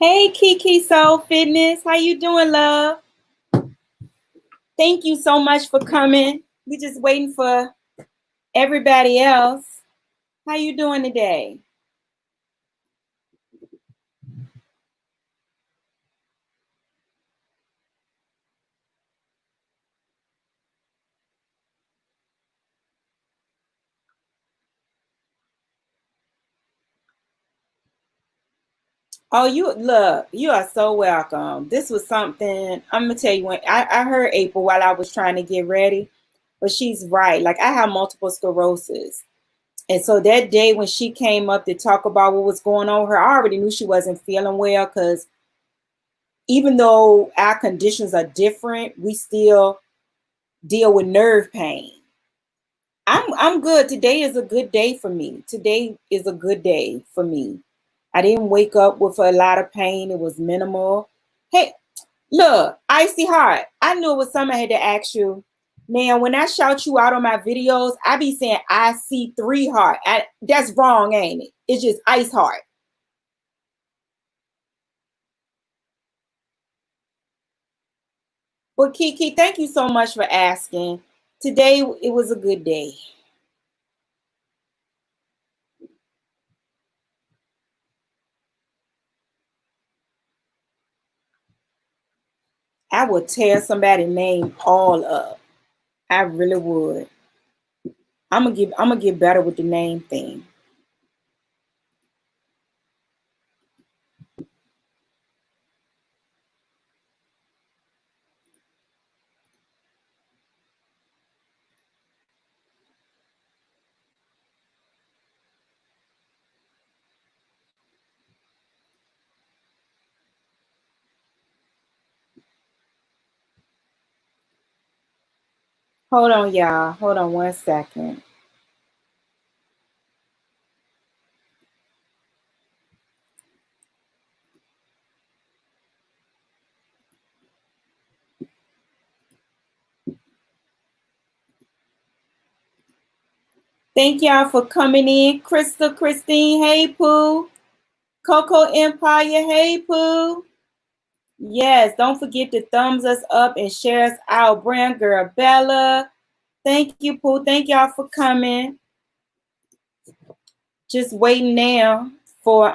Hey, Kiki Soul Fitness. How you doing, love? Thank you so much for coming. We just waiting for everybody else. How you doing today? Oh, you are so welcome. This was something I'm gonna tell you when I heard April while I was trying to get ready, but she's right. Like I have multiple sclerosis. And so that day when she came up to talk about what was going on with her, I already knew she wasn't feeling well because even though our conditions are different, we still deal with nerve pain. I'm good. Today is a good day for me. Today is a good day for me. I didn't wake up with a lot of pain. It was minimal. Hey, look, Icy Heart. I knew it was something I had to ask you. Now, when I shout you out on my videos, I be saying I see 3 heart. That's wrong, ain't it? It's just Ice Heart. Well, Kiki, thank you so much for asking. Today it was a good day. I would tear somebody's name all up. I really would. I'm gonna get better with the name thing. Hold on, y'all. Hold on 1 second. Thank y'all for coming in. Crystal, Christine, hey Pooh. Coco Empire, hey Pooh. Yes, don't forget to thumbs us up and share us out. Brand Girl Bella. Thank you, Pooh. Thank y'all for coming. Just waiting now for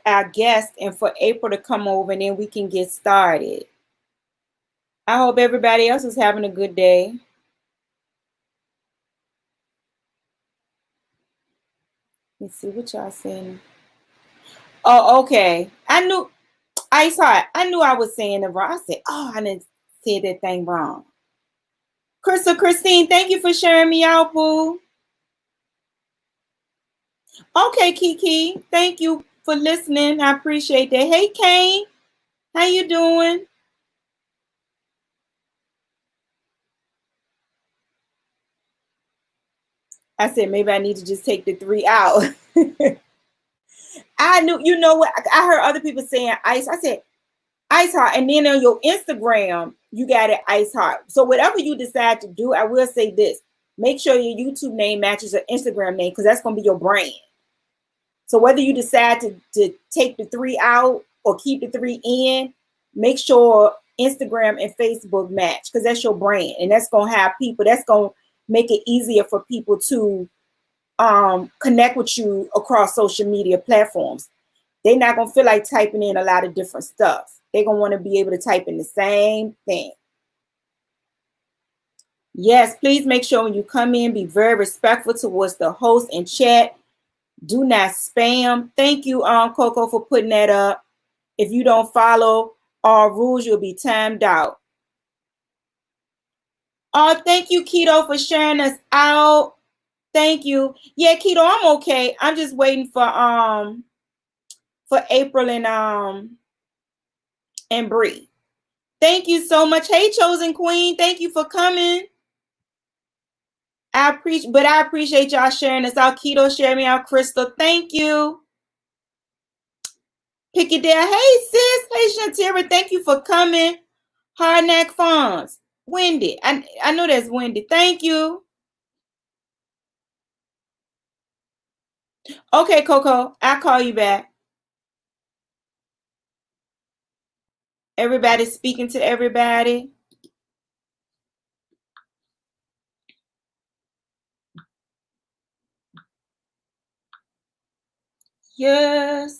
our guest and for April to come over and then we can get started. I hope everybody else is having a good day. Let's see what y'all saying. Oh, okay. I saw it. I knew I was saying it wrong. I said, oh, I didn't say that thing wrong. Crystal Christine, thank you for sharing me out, boo. Okay, Kiki. Thank you for listening. I appreciate that. Hey, Kane. How you doing? I said maybe I need to just take the 3 out. I knew, you know what? I heard other people saying ice. I said ice heart, and then on your Instagram, you got it ice heart. So whatever you decide to do, I will say this: make sure your YouTube name matches your Instagram name because that's gonna be your brand. So whether you decide to take the 3 out or keep the 3 in, make sure Instagram and Facebook match because that's your brand, and that's gonna have people. That's gonna make it easier for people to connect with you across social media platforms. They're not gonna feel like typing in a lot of different stuff. They're gonna want to be able to type in the same thing. Yes, please make sure when you come in, be very respectful towards the host and chat. Do not spam. Thank you, Coco, for putting that up. If you don't follow our rules, you'll be timed out. Oh, thank you, Keto, for sharing us out. Thank you. Yeah, Keto, I'm okay. I'm just waiting for April and Bree. Thank you so much. Hey, Chosen Queen. Thank you for coming. I appreciate y'all sharing this out. Keto, share me out. Crystal, thank you. Pick it down. Hey, sis. Hey, Shantira, thank you for coming. Hardneck Farms. Wendy. I know that's Wendy. Thank you. Okay, Coco, I'll call you back. Everybody's speaking to everybody. Yes.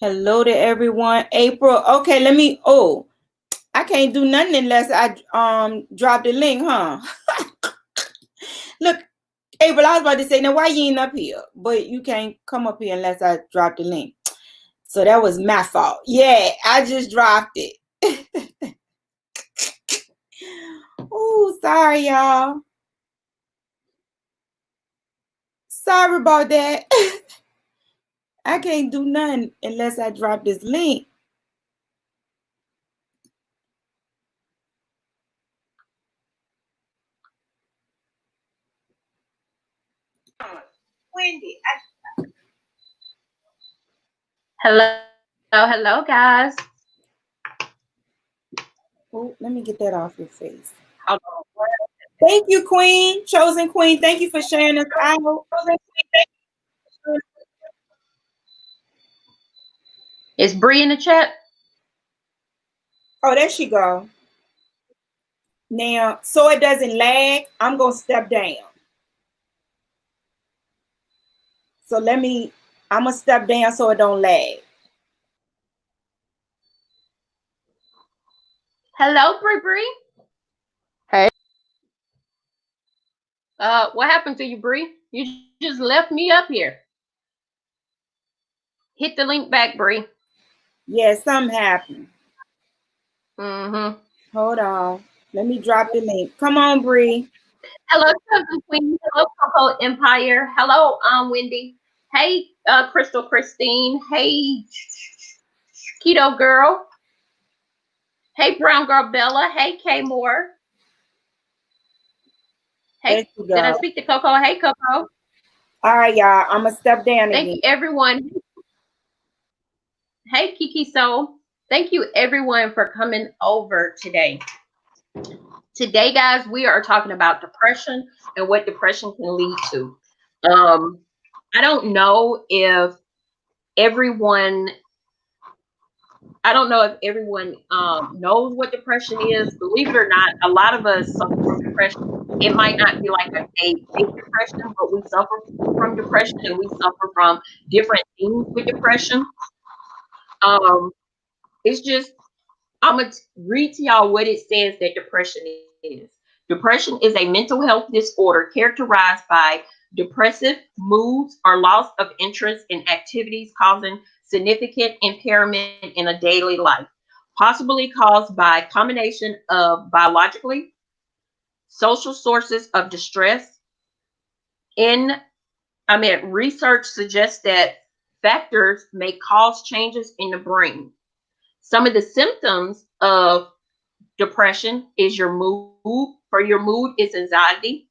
Hello to everyone. April. Okay, let me. Oh, I can't do nothing unless I drop the link, huh? Look, April, I was about to say, now why you ain't up here? But you can't come up here unless I drop the link. So that was my fault. Yeah, I just dropped it. Oh, sorry, y'all. Sorry about that. I can't do nothing unless I drop this link. Wendy. Hello, guys. Oh, let me get that off your face. Hold on. Thank you, Queen. Chosen Queen. Thank you for sharing us out. Is Bree in the chat? Oh, there she go. Now, so it doesn't lag, I'm going to step down. So I'm going to step down so it don't lag. Hello, Bree. Hey. What happened to you, Bree? You just left me up here. Hit the link back, Bree. Yeah, something happened. Mm-hmm. Hold on. Let me drop the link. Come on, Bree. Hello, Chosen Queen. Hello, Coco Empire. Hello, Wendy. Hey, Crystal Christine. Hey, Keto Girl. Hey, Brown Girl Bella. Hey, K Moore. Hey, did I speak to Coco? Hey, Coco. All right, y'all. I'm going to step down Thank again. you, everyone. Hey, Kiki Soul. Thank you, everyone, for coming over today. Today, guys, we are talking about depression and what depression can lead to. I don't know if everyone knows what depression is. Believe it or not, a lot of us suffer from depression. It might not be like a big depression, but we suffer from depression and we suffer from different things with depression. It's just, I'm going to read to y'all what it says that depression is. Depression is a mental health disorder characterized by depressive moods or loss of interest in activities causing significant impairment in a daily life, possibly caused by a combination of biologically, social sources of distress. Research suggests that factors may cause changes in the brain. Some of the symptoms of depression is your mood. For your mood is anxiety,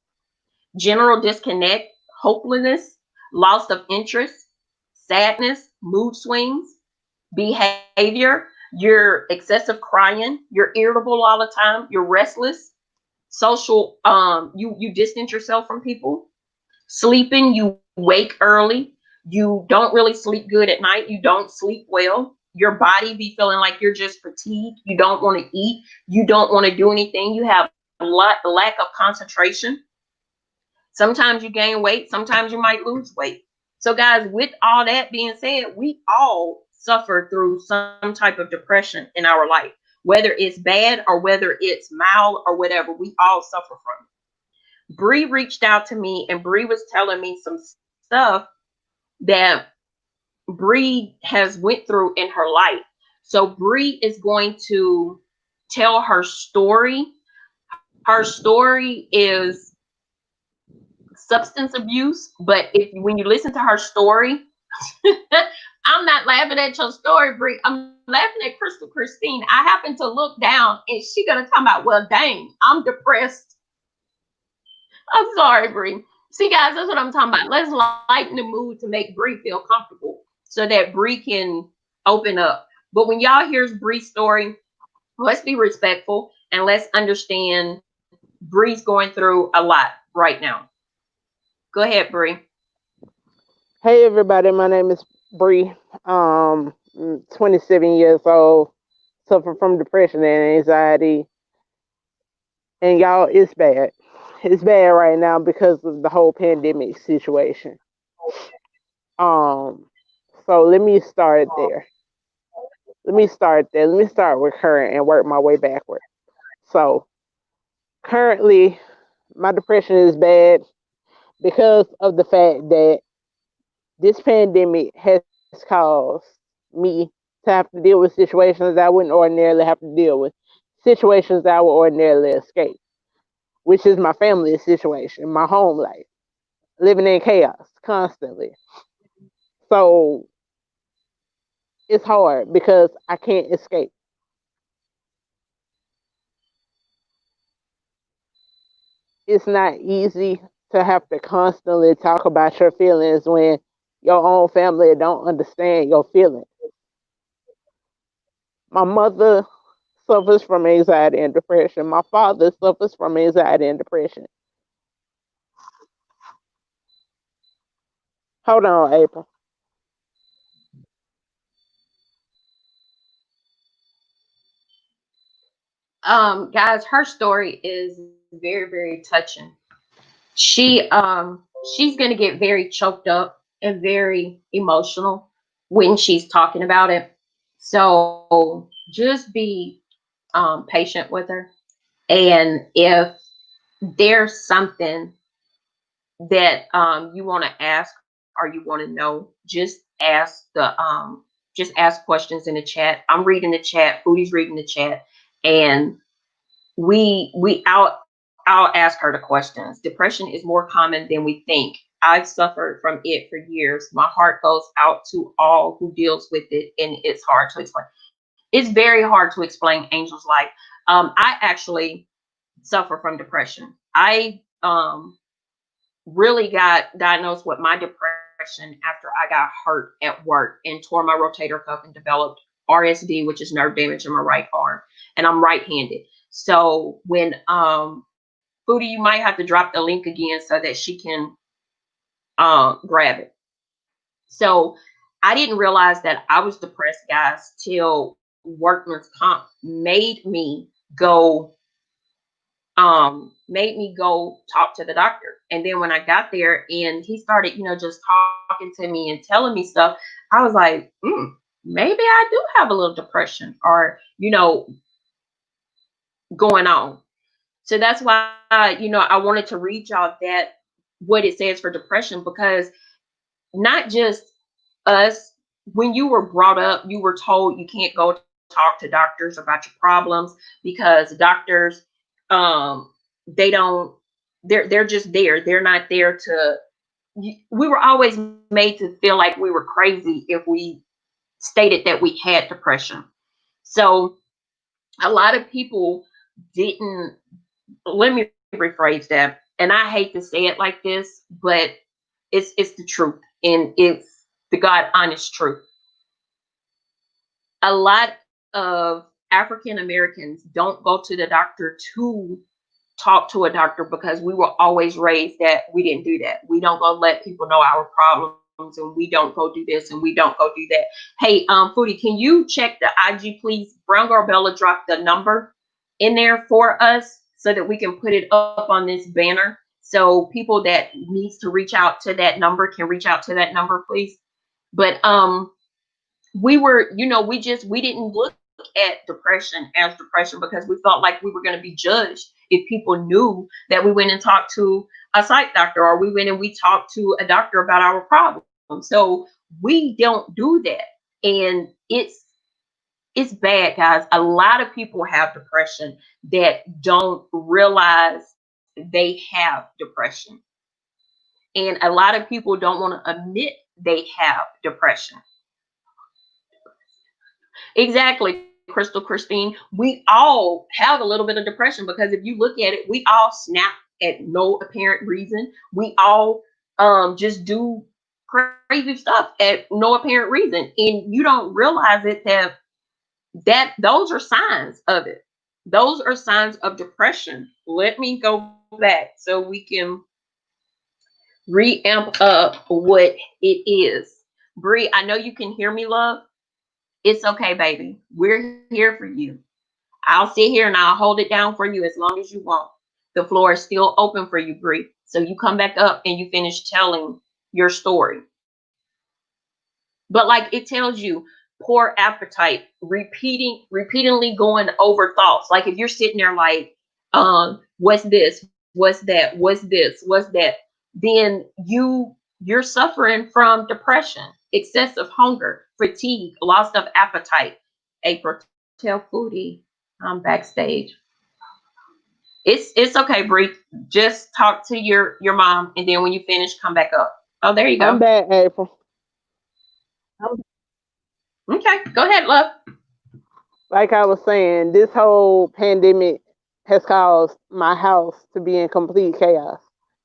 general disconnect, hopelessness, loss of interest, sadness, mood swings, behavior. You're excessive crying. You're irritable all the time. You're restless. Social. You distance yourself from people. Sleeping. You wake early. You don't really sleep good at night. You don't sleep well. Your body be feeling like you're just fatigued. You don't want to eat. You don't want to do anything. You have lack of concentration. Sometimes you gain weight. Sometimes you might lose weight. So, guys, with all that being said, we all suffer through some type of depression in our life, whether it's bad or whether it's mild or whatever. We all suffer from it. Bree reached out to me and Bree was telling me some stuff that Bree has went through in her life. So Bree is going to tell her story. Her story is substance abuse, but when you listen to her story, I'm not laughing at your story, Bree. I'm laughing at Crystal Christine. I happen to look down and she gonna talk about, well, dang, I'm depressed. I'm sorry, Bree. See, guys, that's what I'm talking about. Let's lighten the mood to make Bree feel comfortable so that Bree can open up. But when y'all hears Bree's story, let's be respectful and let's understand Bree's going through a lot right now. Go ahead, Bree. Hey everybody, my name is Bree. 27 years old, suffer from depression and anxiety, and y'all, it's bad. It's bad right now because of the whole pandemic situation. Um, so let me start there. Let me start with current and work my way backward. So currently, my depression is bad because of the fact that this pandemic has caused me to have to deal with situations that I wouldn't ordinarily have to deal with, situations that I would ordinarily escape, which is my family situation, my home life, living in chaos constantly. So it's hard because I can't escape. It's not easy to have to constantly talk about your feelings when your own family don't understand your feelings. My mother suffers from anxiety and depression. My father suffers from anxiety and depression. Hold on, April. Guys, her story is very, very touching. She's gonna get very choked up and very emotional when she's talking about it. So just be patient with her. And if there's something that you want to ask or you want to know, just ask questions in the chat. I'm reading the chat, Foodie's reading the chat, and I'll ask her the questions. Depression is more common than we think. I've suffered from it for years. My heart goes out to all who deals with it, and it's hard to explain. It's very hard to explain Angel's life. I actually suffer from depression. I really got diagnosed with my depression after I got hurt at work and tore my rotator cuff and developed RSD, which is nerve damage in my right arm, and I'm right-handed. So when Foodie, you might have to drop the link again so that she can grab it. So I didn't realize that I was depressed, guys, till workman's comp go made me go talk to the doctor. And then when I got there and he started, just talking to me and telling me stuff, I was like, maybe I do have a little depression or, going on. So that's why, I wanted to read y'all that what it says for depression, because not just us, when you were brought up, you were told you can't go talk to doctors about your problems because doctors, they don't, they're just there. They're not there to, we were always made to feel like we were crazy if we stated that we had depression. So a lot of people didn't, let me rephrase that. And I hate to say it like this, but it's the truth, and it's the God honest truth. A lot of African Americans don't go to the doctor to talk to a doctor because we were always raised that we didn't do that. We don't go let people know our problems, and we don't go do this, and we don't go do that. Hey, Foodie, can you check the IG, please? Brown Girl Bella dropped the number in there for us so that we can put it up on this banner. So people that needs to reach out to that number can reach out to that number, please. But we were, we didn't look at depression as depression because we felt like we were going to be judged if people knew that we went and talked to a psych doctor, or we went and we talked to a doctor about our problem. So we don't do that. And it's bad, guys. A lot of people have depression that don't realize they have depression. And a lot of people don't want to admit they have depression. Exactly, Crystal Christine. We all have a little bit of depression because if you look at it, we all snap at no apparent reason. We all just do crazy stuff at no apparent reason. And you don't realize it that those are signs of it. Those are signs of depression. Let me go back so we can reamp up what it is. Bree, I know you can hear me, love. It's okay, baby. We're here for you. I'll sit here and I'll hold it down for you as long as you want. The floor is still open for you, Bree. So you come back up and you finish telling your story. But like it tells you, poor appetite, repeatedly going over thoughts. Like if you're sitting there like, what's this? What's that? What's this? What's that? Then you're suffering from depression, excessive hunger, fatigue, loss of appetite. April, tell Foodie I'm backstage. It's okay, Bree. Just talk to your mom, and then when you finish, come back up. Oh, there you I'm go. back, April. Okay, go ahead, love. Like I was saying, this whole pandemic has caused my house to be in complete chaos.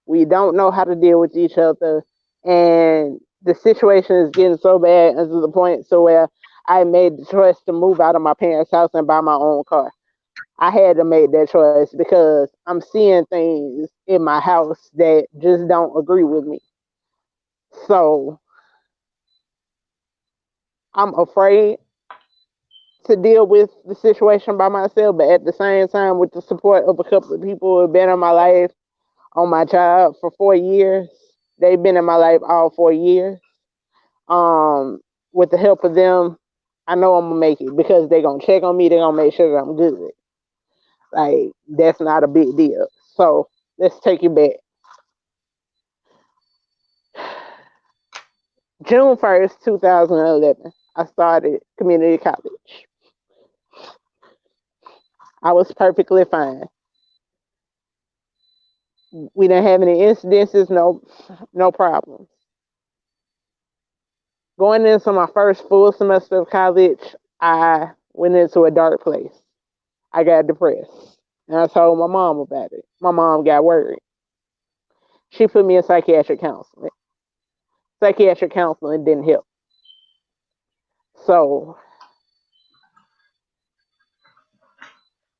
We don't know how to deal with each other, and the situation is getting so bad to the point so where I made the choice to move out of my parents' house and buy my own car. I had to make that choice because I'm seeing things in my house that just don't agree with me. So I'm afraid to deal with the situation by myself, but at the same time, with the support of a couple of people who have been in my life on my job for 4 years, they've been in my life all 4 years. With the help of them, I know I'm gonna make it because they're gonna check on me. They're gonna make sure that I'm good. Like that's not a big deal. So let's take it back. June 1st, 2011, I started community college. I was perfectly fine. We didn't have any incidences, no problems. Going into my first full semester of college, I went into a dark place. I got depressed. And I told my mom about it. My mom got worried. She put me in psychiatric counseling. Psychiatric counseling didn't help. So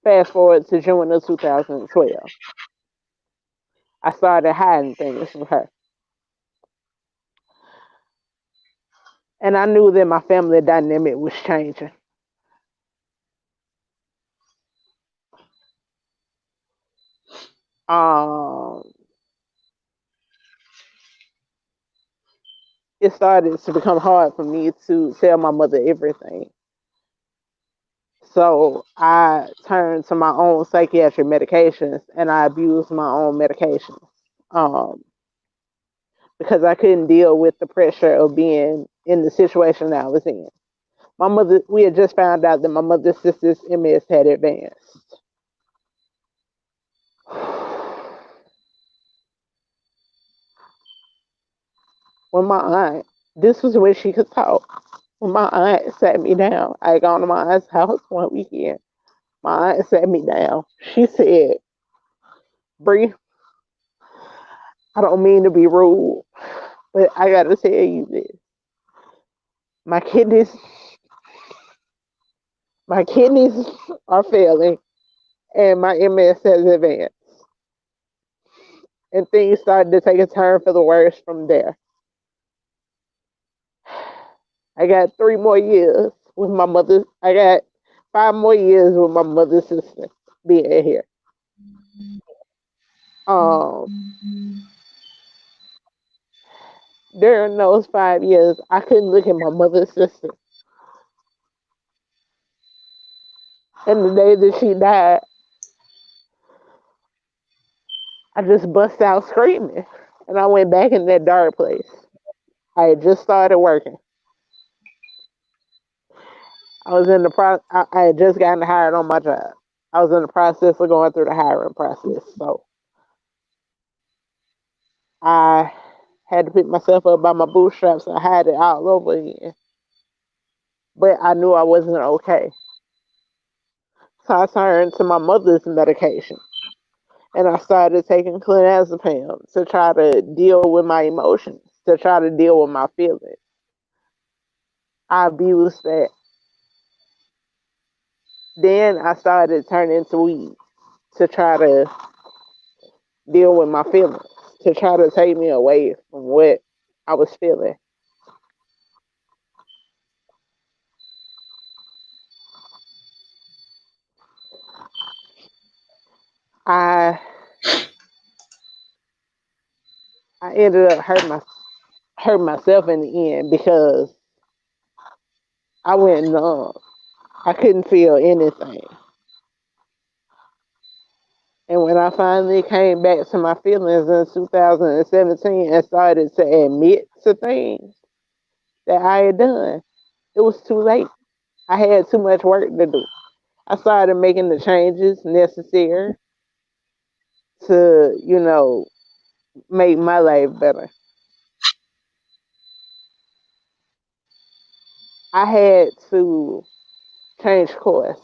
fast forward to June of 2012. I started hiding things from her. And I knew that my family dynamic was changing. Um, it started to become hard for me to tell my mother everything. So I turned to my own psychiatric medications and I abused my own medications um, because I couldn't deal with the pressure of being in the situation that I was in. My mother, we had just found out that my mother's sister's MS had advanced. When my aunt, this was when she could talk. When my aunt sat me down, I had gone to my aunt's house one weekend. My aunt sat me down. She said, Bree, I don't mean to be rude, but I gotta tell you this. My kidneys, my kidneys are failing, and my MS has advanced. And things started to take a turn for the worse from there. I got 3 more years with my mother. I got 5 more years with my mother's sister being here. Um, During those 5 years, I couldn't look at my mother's sister. And the day that she died, I just bust out screaming. And I went back in that dark place. I had just started working. I was in the I had just gotten hired on my job. I was in the process of going through the hiring process. So I had to pick myself up by my bootstraps and hide it all over again. But I knew I wasn't okay. So I turned to my mother's medication. And I started taking clonazepam to try to deal with my emotions, to try to deal with my feelings. I abused that. Then I started turning to weed to try to deal with my feelings. to try to take me away from what I was feeling. I I ended up hurting myself in the end because I went numb. I couldn't feel anything. And when I finally came back to my feelings in 2017 and started to admit to things that I had done, it was too late. I had too much work to do. I started making the changes necessary to, make my life better. I had to change course.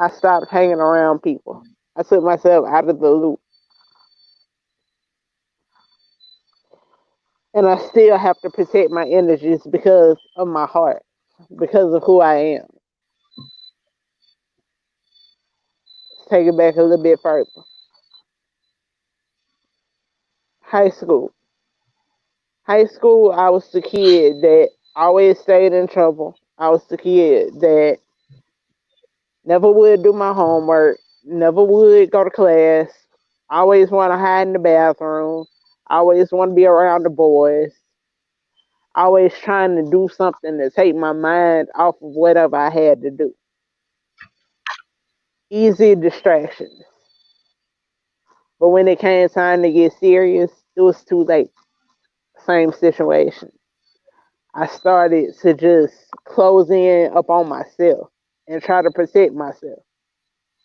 I stopped hanging around people. I took myself out of the loop. And I still have to protect my energies because of my heart, because of who I am. Let's take it back a little bit further. High school. High school, I was the kid that always stayed in trouble. I was the kid that never would do my homework, never would go to class, always want to hide in the bathroom, always want to be around the boys, always trying to do something to take my mind off of whatever I had to do. Easy distractions. But when it came time to get serious, it was too late. Same situation. I started to just close in upon myself and try to protect myself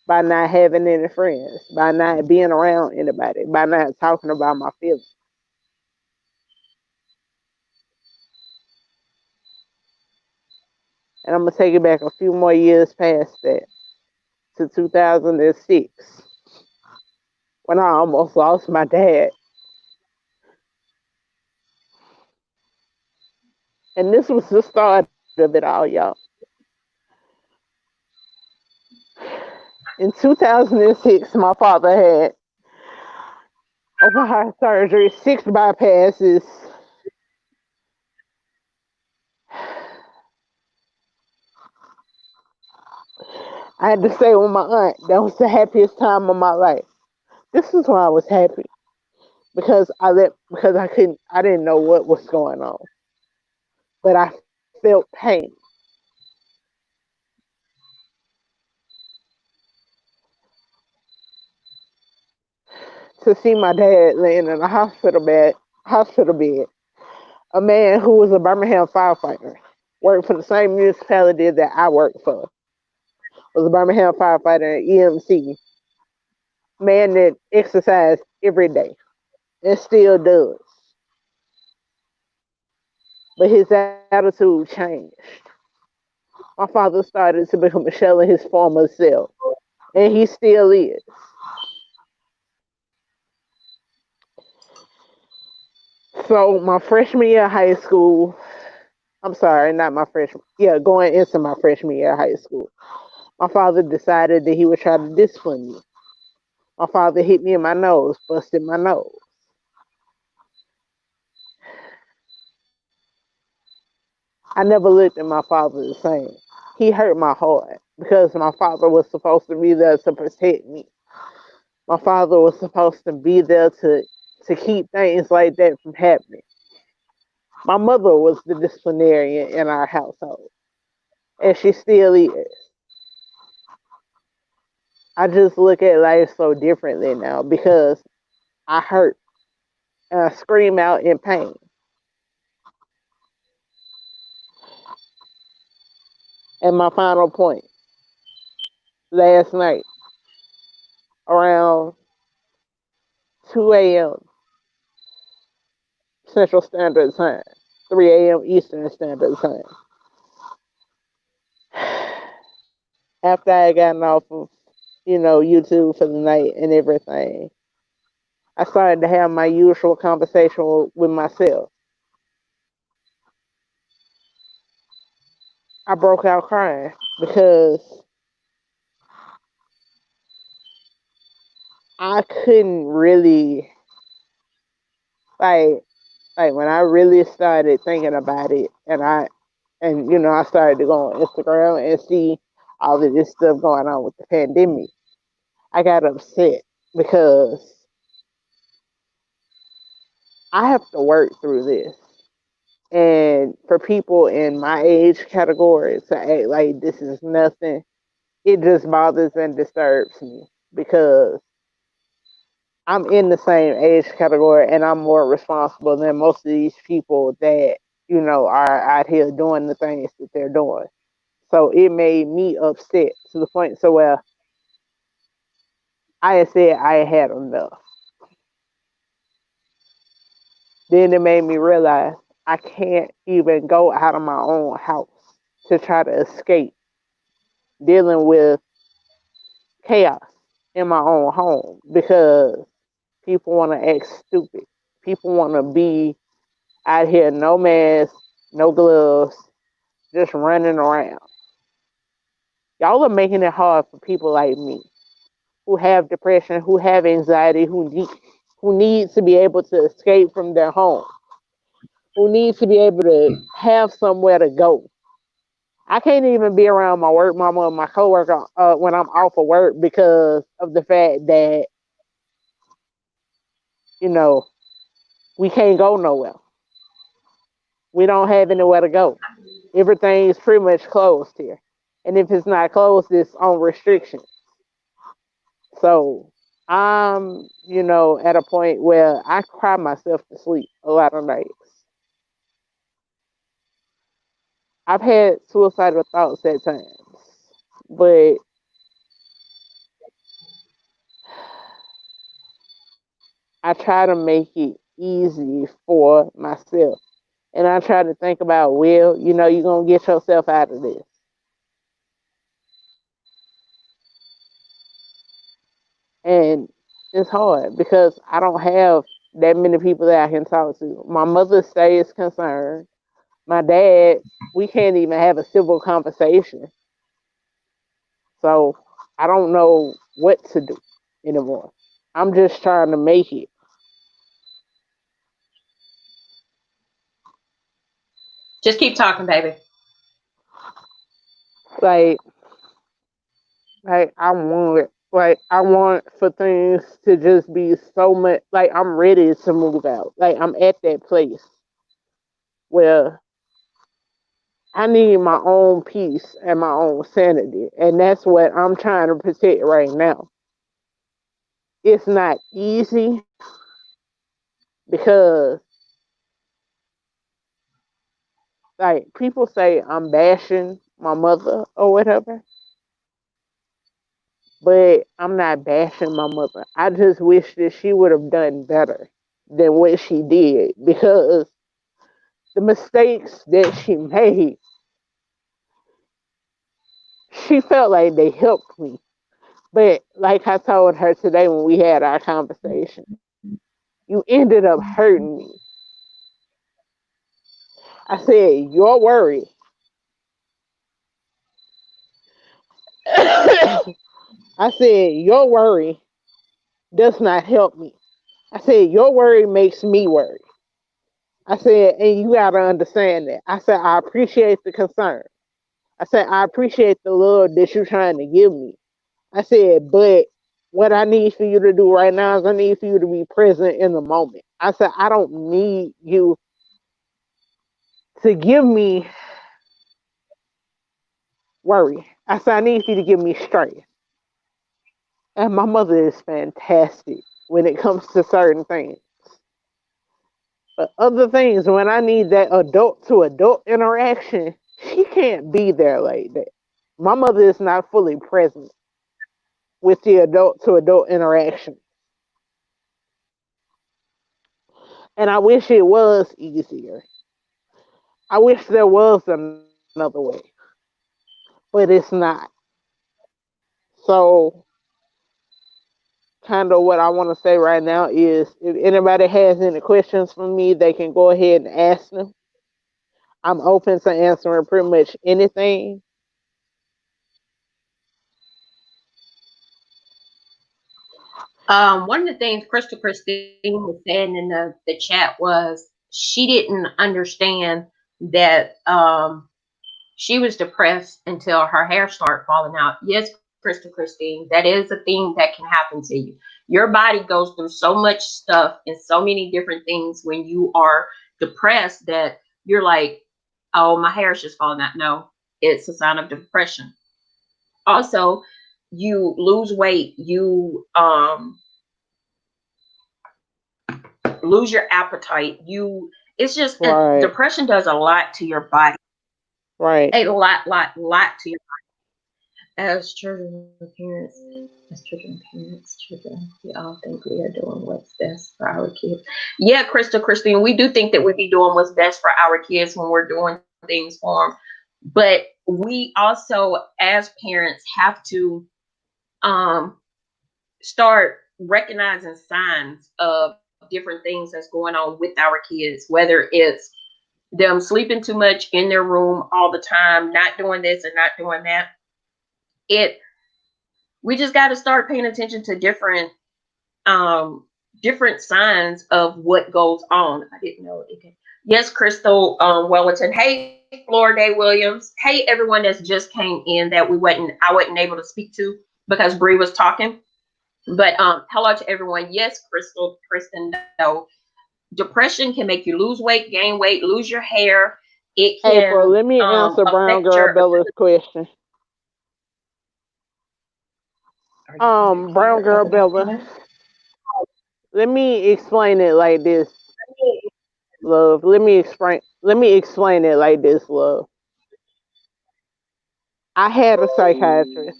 by not having any friends, by not being around anybody, by not talking about my feelings. And I'm going to take it back a few more years past that to 2006 when I almost lost my dad. And this was the start of it all, y'all. In 2006, my father had open heart surgery, 6 bypasses. I had to stay with my aunt. That was the happiest time of my life. This is why I was happy because I didn't know what was going on, but I felt pain. To see my dad laying in a hospital bed, a man who was a Birmingham firefighter, worked for the same municipality that I worked for, was a Birmingham firefighter at EMC, man that exercised every day and still does. But his attitude changed. My father started to become a shell of his former self, and he still is. So my freshman year of high school, I'm sorry, not my freshman, yeah, going into my freshman year of high school, my father decided that he would try to discipline me. My father hit me in my nose, busted my nose. I never looked at my father the same. He hurt my heart because my father was supposed to be there to protect me. My father was supposed to be there to keep things like that from happening. My mother was the disciplinarian in our household, and she still is. I just look at life so differently now because I hurt and I scream out in pain. And my final point, last night around 2 a.m. Central Standard Time, 3 a.m. Eastern Standard Time. After I had gotten off of, YouTube for the night and everything, I started to have my usual conversation with myself. I broke out crying because I couldn't really like when I really started thinking about it, and I started to go on Instagram and see all of this stuff going on with the pandemic. I got upset because I have to work through this. And for people in my age category to act like this is nothing, it just bothers and disturbs me because I'm in the same age category and I'm more responsible than most of these people that, are out here doing the things that they're doing. So it made me upset to the point so where I had said I had enough. Then it made me realize I can't even go out of my own house to try to escape dealing with chaos in my own home because people want to act stupid. People want to be out here, no mask, no gloves, just running around. Y'all are making it hard for people like me who have depression, who have anxiety, who need to be able to escape from their home, who need to be able to have somewhere to go. I can't even be around my work mama or my coworker when I'm off of work because of the fact that you know we can't go nowhere. We don't have anywhere to go. Everything's pretty much closed here, and if it's not closed, it's on restriction. So I'm, at a point where I cry myself to sleep a lot of nights. I've had suicidal thoughts at times, but I try to make it easy for myself. And I try to think about, well, you're going to get yourself out of this. And it's hard because I don't have that many people that I can talk to. My mother stays concerned. My dad, we can't even have a civil conversation. So I don't know what to do anymore. I'm just trying to make it. Just keep talking, baby. Like, I want for things to just be so much like I'm ready to move out. Like I'm at that place where I need my own peace and my own sanity. And that's what I'm trying to protect right now. It's not easy because like people say I'm bashing my mother or whatever, but I'm not bashing my mother. I just wish that she would have done better than what she did because the mistakes that she made, she felt like they helped me. But like I told her today when we had our conversation, you ended up hurting me. I said, your worry. I said, your worry does not help me. I said, your worry makes me worry. I said, and you got to understand that. I said, I appreciate the concern. I said, I appreciate the love that you're trying to give me. I said, but what I need for you to do right now is I need for you to be present in the moment. I said, I don't need you to give me worry. I said, I need you to give me strength. And my mother is fantastic when it comes to certain things. But other things, when I need that adult to adult interaction, she can't be there like that. My mother is not fully present with the adult to adult interaction. And I wish it was easier. I wish there was another way, but it's not. So, kind of what I want to say right now is if anybody has any questions for me, they can go ahead and ask them. I'm open to answering pretty much anything. One of the things Crystal Christine was saying in the chat was she didn't understand that she was depressed until her hair started falling out. Yes, Crystal Christine, that is a thing that can happen to you. Your body goes through so much stuff and so many different things when you are depressed that you're like, oh, my hair is just falling out. No, it's a sign of depression. Also, you lose weight, you lose your appetite. It's just Right. depression does a lot to your body. Right. A lot to your as children and parents, children, we all think we are doing what's best for our kids. Yeah, Christine, we do think that we be doing what's best for our kids when we're doing things for them. But we also, as parents, have to um, start recognizing signs of different things that's going on with our kids, whether it's them sleeping too much in their room all the time, not doing this and not doing that. It We just got to start paying attention to different signs of what goes on. I didn't know it. Yes, Crystal Wellington. Hey, Florida Williams. Hey, everyone that's just came in that I wasn't able to speak to because Bree was talking. But hello to everyone. Yes, Crystal, Kristen. No, depression can make you lose weight, gain weight, lose your hair. It April, can let me answer Brown affect Girl your Bella's ability. question. Are you taking Brown care Girl of the Bella, document? let me explain it like this, love. Let me explain it like this, love. I had a psychiatrist.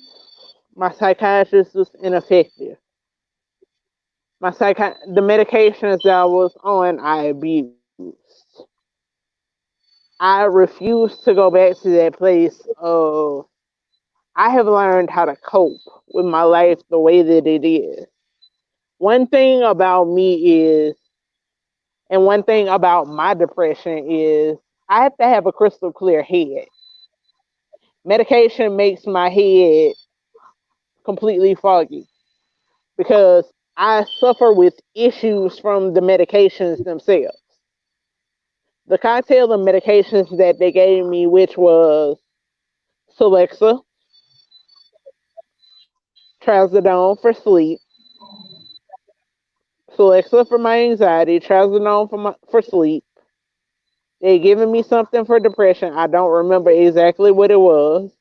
My psychiatrist was ineffective. The medications that I was on, I abused. I refuse to go back to that place of I have learned how to cope with my life the way that it is. One thing about me is, and one thing about my depression is, I have to have a crystal clear head. Medication makes my head completely foggy because I suffer with issues from the medications themselves. The cocktail of medications that they gave me, which was Celexa, Trazodone for sleep, Celexa for my anxiety, Trazodone for sleep. They giving me something for depression. I don't remember exactly what it was.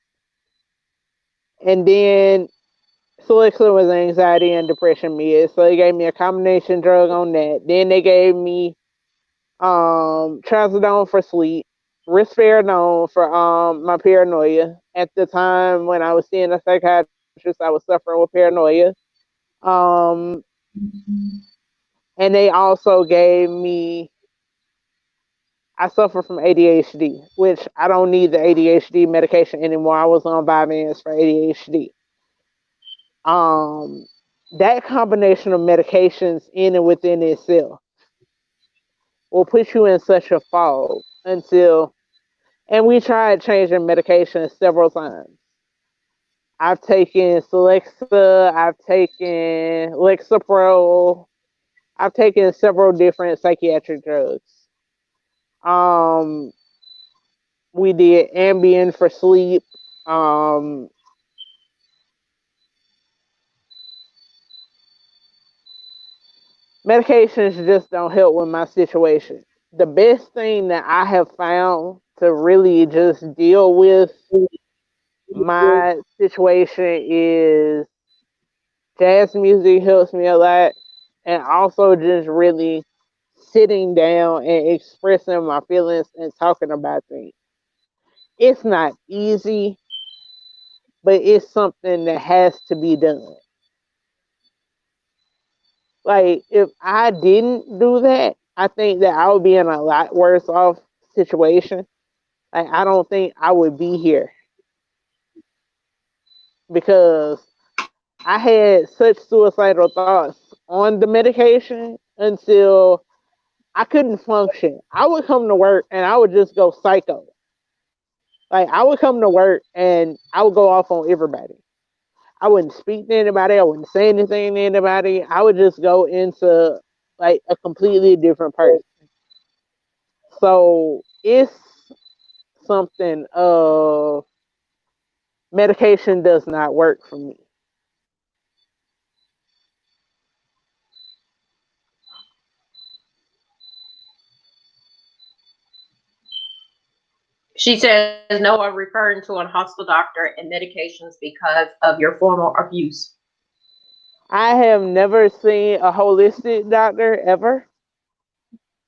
And then Celexa was anxiety and depression meds. So they gave me a combination drug on that. Then they gave me Trazodone for sleep, risperidone for my paranoia. At the time when I was seeing a psychiatrist, I was suffering with paranoia. Um, and they also gave me. I suffer from ADHD, which I don't need the ADHD medication anymore. I was on Vyvanse for ADHD. Um, that combination of medications in and within itself will put you in such a fog until, and we tried changing medications several times. I've taken Celexa, I've taken Lexapro, I've taken several different psychiatric drugs. Um, we did Ambien for sleep. Um, Medications just don't help with my situation. The best thing that I have found to really just deal with my situation is jazz music helps me a lot, and also just really sitting down and expressing my feelings and talking about things. It's not easy, but it's something that has to be done. Like, if I didn't do that, I think that I would be in a lot worse off situation. Like, I don't think I would be here because I had such suicidal thoughts on the medication until I couldn't function. I would come to work and I would just go psycho. Like, I would come to work and I would go off on everybody. I wouldn't speak to anybody. I wouldn't say anything to anybody. I would just go into like a completely different person. So it's something of medication does not work for me. She says no are referring to a hospital doctor and medications because of your former abuse. I have never seen a holistic doctor ever.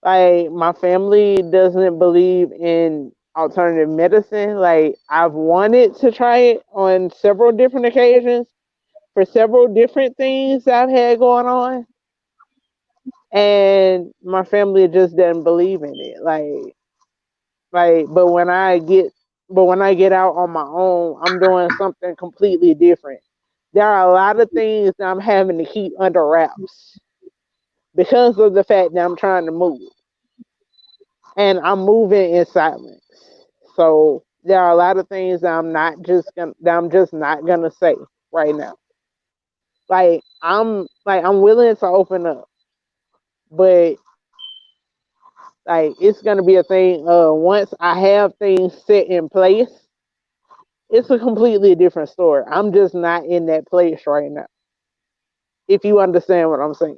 Like my family doesn't believe in alternative medicine. Like I've wanted to try it on several different occasions for several different things I've had going on, and my family just doesn't believe in it. Like, but when I get out on my own, I'm doing something completely different. There are a lot of things that I'm having to keep under wraps because of the fact that I'm trying to move, and I'm moving in silence. So there are a lot of things that I'm just not gonna say right now. I'm willing to open up, but like it's gonna be a thing. Once I have things set in place, it's a completely different story. I'm just not in that place right now. If you understand what I'm saying.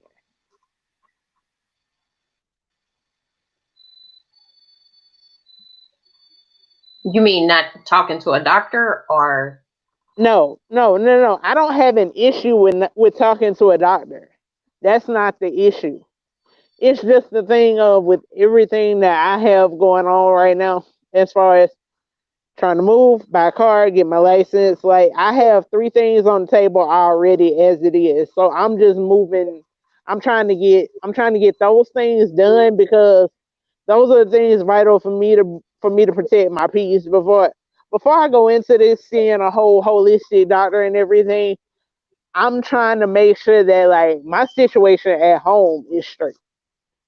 You mean not talking to a doctor or? No, no, no, no. I don't have an issue with talking to a doctor. That's not the issue. It's just the thing of with everything that I have going on right now, as far as trying to move, buy a car, get my license. Like I have three things on the table already as it is. So I'm just moving. I'm trying to get those things done because those are the things vital for me to protect my peace before I go into this seeing a whole holistic doctor and everything. I'm trying to make sure that like my situation at home is straight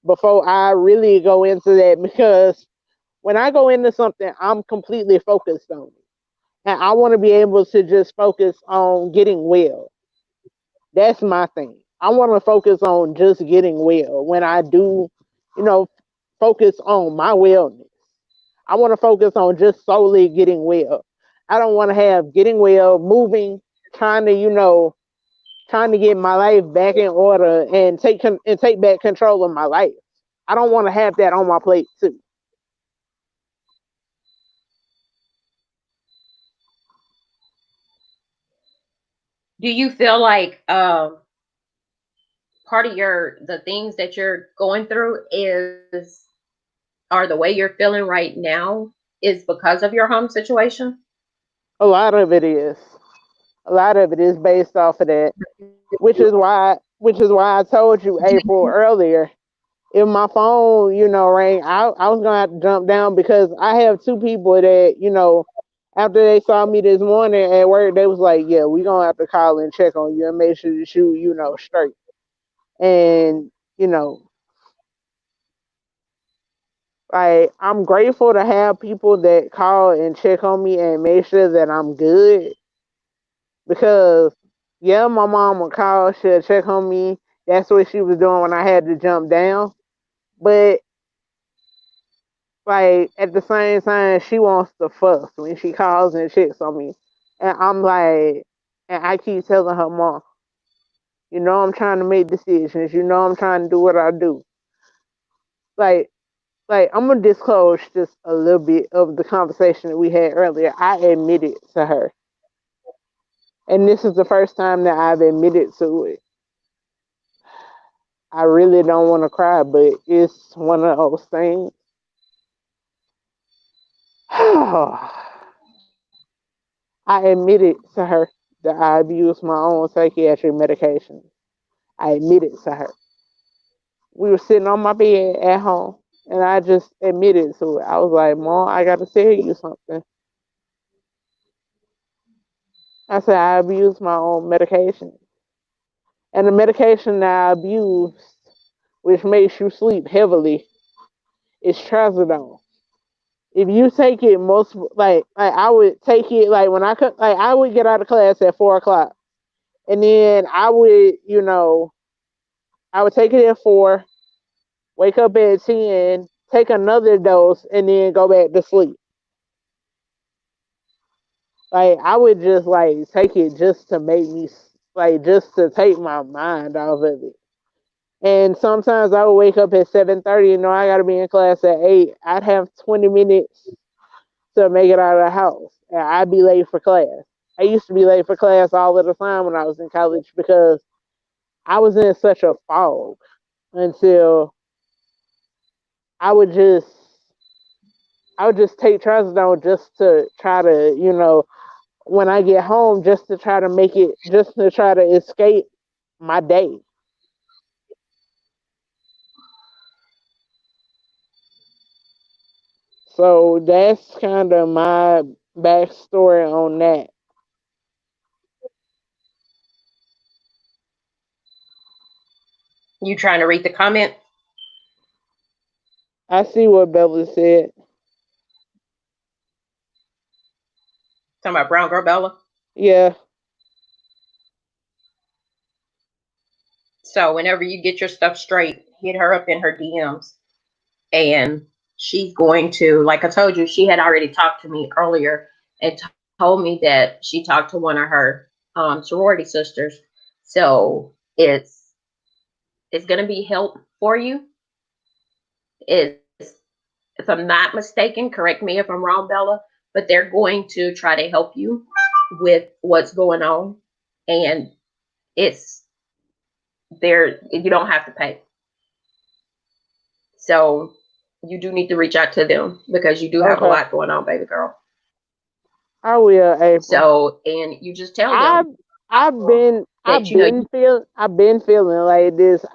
before I really go into that because when I go into something, I'm completely focused on it. And I want to be able to just focus on getting well. That's my thing. I want to focus on just getting well. When I do, you know, focus on my wellness, I want to focus on just solely getting well. I don't want to have getting well, moving, trying to, trying to get my life back in order and take back control of my life. I don't want to have that on my plate too. Do you feel like part of the things that you're going through or the way you're feeling right now is because of your home situation? A lot of it is. A lot of it is based off of that, which is why I told you April earlier. If my phone, rang, I was gonna have to jump down because I have two people that, after they saw me this morning at work, they was like, "Yeah, we gonna have to call and check on you and make sure that you, straight." And you know, I'm grateful to have people that call and check on me and make sure that I'm good because yeah, my mom would call, she'll check on me. That's what she was doing when I had to jump down. But like at the same time, she wants to fuss when she calls and checks on me, and I'm like, and I keep telling her, "Mom, I'm trying to make decisions. I'm trying to do what I do." Like, I'm gonna disclose just a little bit of the conversation that we had earlier. I admitted to her, and this is the first time that I've admitted to it. I really don't want to cry, but it's one of those things. I admitted to her that I abused my own psychiatric medication. I admitted to her. We were sitting on my bed at home, and I just admitted to it. I was like, "Mom, I got to tell you something." I said, "I abused my own medication. And the medication that I abused, which makes you sleep heavily, is trazodone. If you take it multiple, like I would take it like when I could, like I would get out of class at 4 o'clock. And then I would take it at 4, wake up at 10, take another dose, and then go back to sleep. Like, I would just like take it just to make me like just to take my mind off of it. And sometimes I would wake up at 7:30 and know I gotta be in class at 8. I'd have 20 minutes to make it out of the house, and I'd be late for class. I used to be late for class all of the time when I was in college because I was in such a fog until I would just I would just take trazodone just to try to, when I get home, just to try to make it, just to try to escape my day. So that's kind of my backstory on that. You trying to read the comment? I see what Bella said. Talking about Brown Girl Bella. Yeah. So whenever you get your stuff straight, hit her up in her DMs, and she's going to, like I told you, she had already talked to me earlier and told me that she talked to one of her sorority sisters. So it's going to be help for you. It's, if I'm not mistaken, correct me if I'm wrong, Bella, but they're going to try to help you with what's going on, and it's there. You don't have to pay. So you do need to reach out to them because you do have a Okay. lot going on, baby girl. I will, April. So, and you just tell I've them I've been that I've been feeling like this.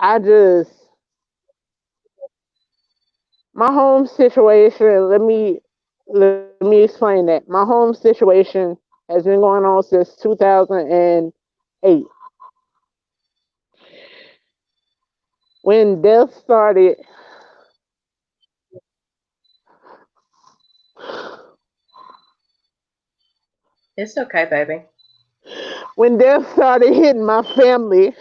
My home situation, let me explain that. My home situation has been going on since 2008. When death started, it's okay, baby. when death started hitting my family,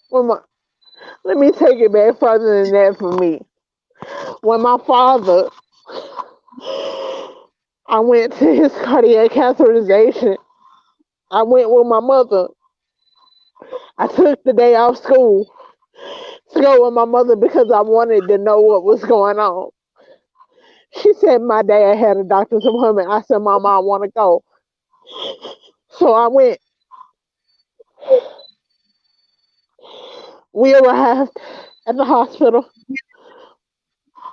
when my, let me take it back further than that for me. When my father, I went to his cardiac catheterization. I went with my mother. I took the day off school to go with my mother because I wanted to know what was going on. She said my dad had a doctor's appointment. I said, Mama, I want to go. So I went. We arrived at the hospital.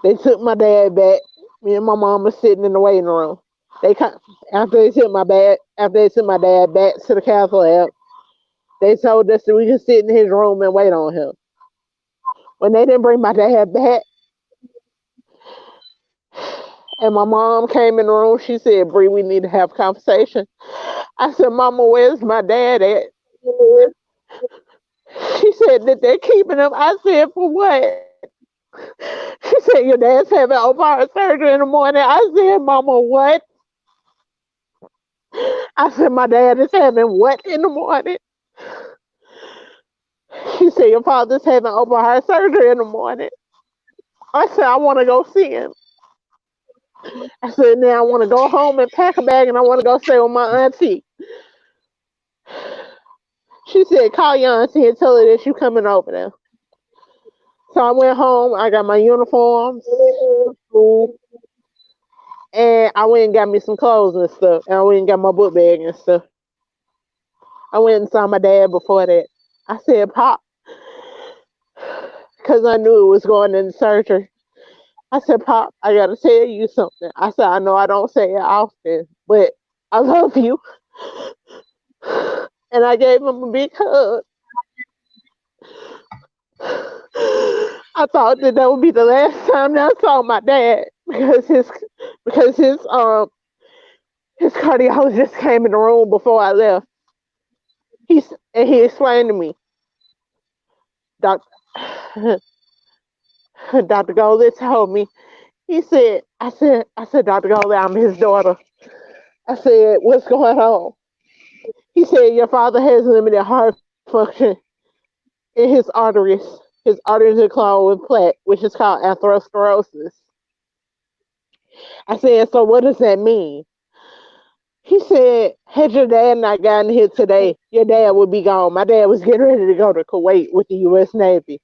They took my dad back. Me and my mom were sitting in the waiting room. After they took my dad back to the cath lab, they told us that we could sit in his room and wait on him. When they didn't bring my dad back, and my mom came in the room, she said, Bree, we need to have a conversation. I said, Mama, where's my dad at? She said that they're keeping him. I said, for what? She said, your dad's having open heart surgery in the morning. I said, Mama, what? I said, my dad is having what in the morning? She said, your father's having open heart surgery in the morning. I said, I want to go see him. I said, now I want to go home and pack a bag and I want to go stay with my auntie. She said, call your auntie and tell her that you coming over there. So I went home. I got my uniforms, school, and I went and got me some clothes and stuff. And I went and got my book bag and stuff. I went and saw my dad before that. I said, Pop, because I knew it was going into surgery. I said, Pop, I got to tell you something. I said, I know I don't say it often, but I love you. And I gave him a big hug. I thought that would be the last time that I saw my dad because his cardiologist came in the room before I left. He explained to me, Doc, Dr. Goldie told me. He said, I said, Dr. Goldie, I'm his daughter. I said, what's going on? He said, your father has limited heart function in his arteries. His arteries are clogged with plaque, which is called atherosclerosis. I said, so what does that mean? He said, had your dad not gotten here today, your dad would be gone. My dad was getting ready to go to Kuwait with the U.S. Navy,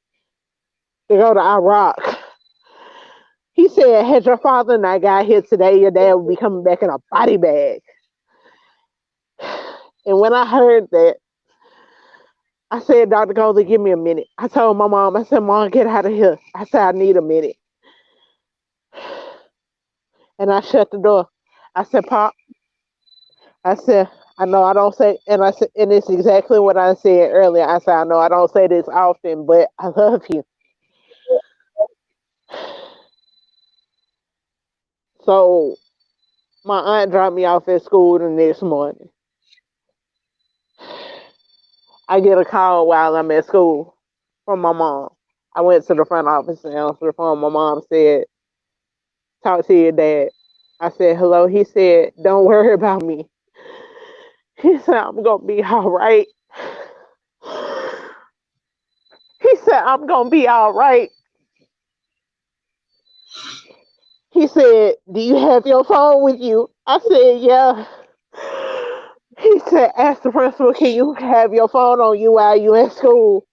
to go to Iraq. He said, had your father not got here today, your dad would be coming back in a body bag. And when I heard that, I said, Dr. Goldie, give me a minute. I told my mom, I said, Mom, get out of here. I said, I need a minute. And I shut the door. I said, Pop, I said, I know I don't say, and I said, and it's exactly what I said earlier. I said, I know I don't say this often, but I love you. So my aunt dropped me off at school the next morning. I get a call while I'm at school from my mom. I went to the front office and answered the phone. My mom said, talk to your dad. I said, hello. He said, don't worry about me. He said, I'm going to be all right. He said, I'm going to be all right. He said, do you have your phone with you? I said, yeah. He said, ask the principal, can you have your phone on you while you at school?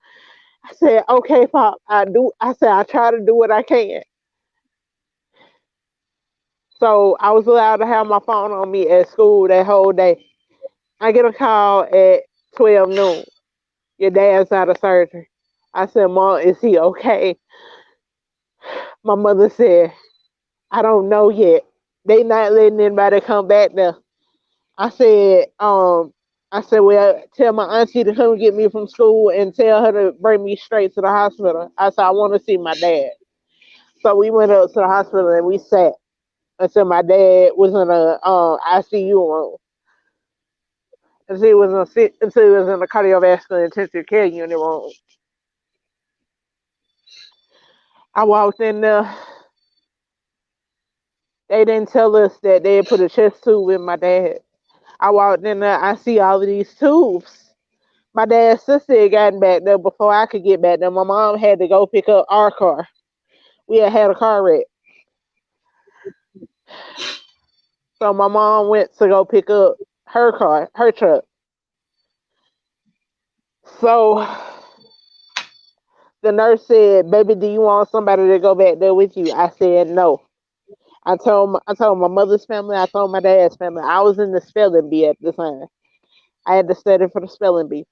I said, okay, Pop, I do. I said, I try to do what I can. So I was allowed to have my phone on me at school that whole day. I get a call at 12 noon. Your dad's out of surgery. I said, Mom, is he okay? My mother said, I don't know yet. They not letting anybody come back there. I said, well, tell my auntie to come get me from school and tell her to bring me straight to the hospital. I said, I want to see my dad. So we went up to the hospital and we sat until my dad was in a ICU room. Until he was in the cardiovascular intensive care unit room. I walked in there. They didn't tell us that they had put a chest tube in my dad. I walked in there. I see all of these tubes. My dad's sister had gotten back there before I could get back there. My mom had to go pick up our car. We had a car wreck. So my mom went to go pick up her car, her truck. So the nurse said, baby, do you want somebody to go back there with you? I said, no. I told my mother's family, I told my dad's family. I was in the spelling bee at the time. I had to study for the spelling bee.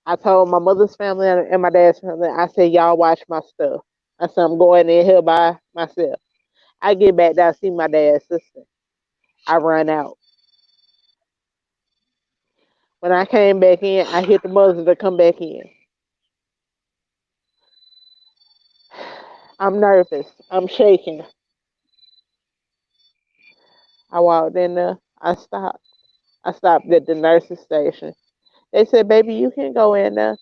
I told my mother's family and my dad's family, I said, y'all watch my stuff. I said, I'm going in here by myself. I get back there, I see my dad's sister. I run out. When I came back in, I hit the buzzer to come back in. I'm nervous. I'm shaking. I walked in there. I stopped. I stopped at the nurse's station. They said, baby, you can go in there.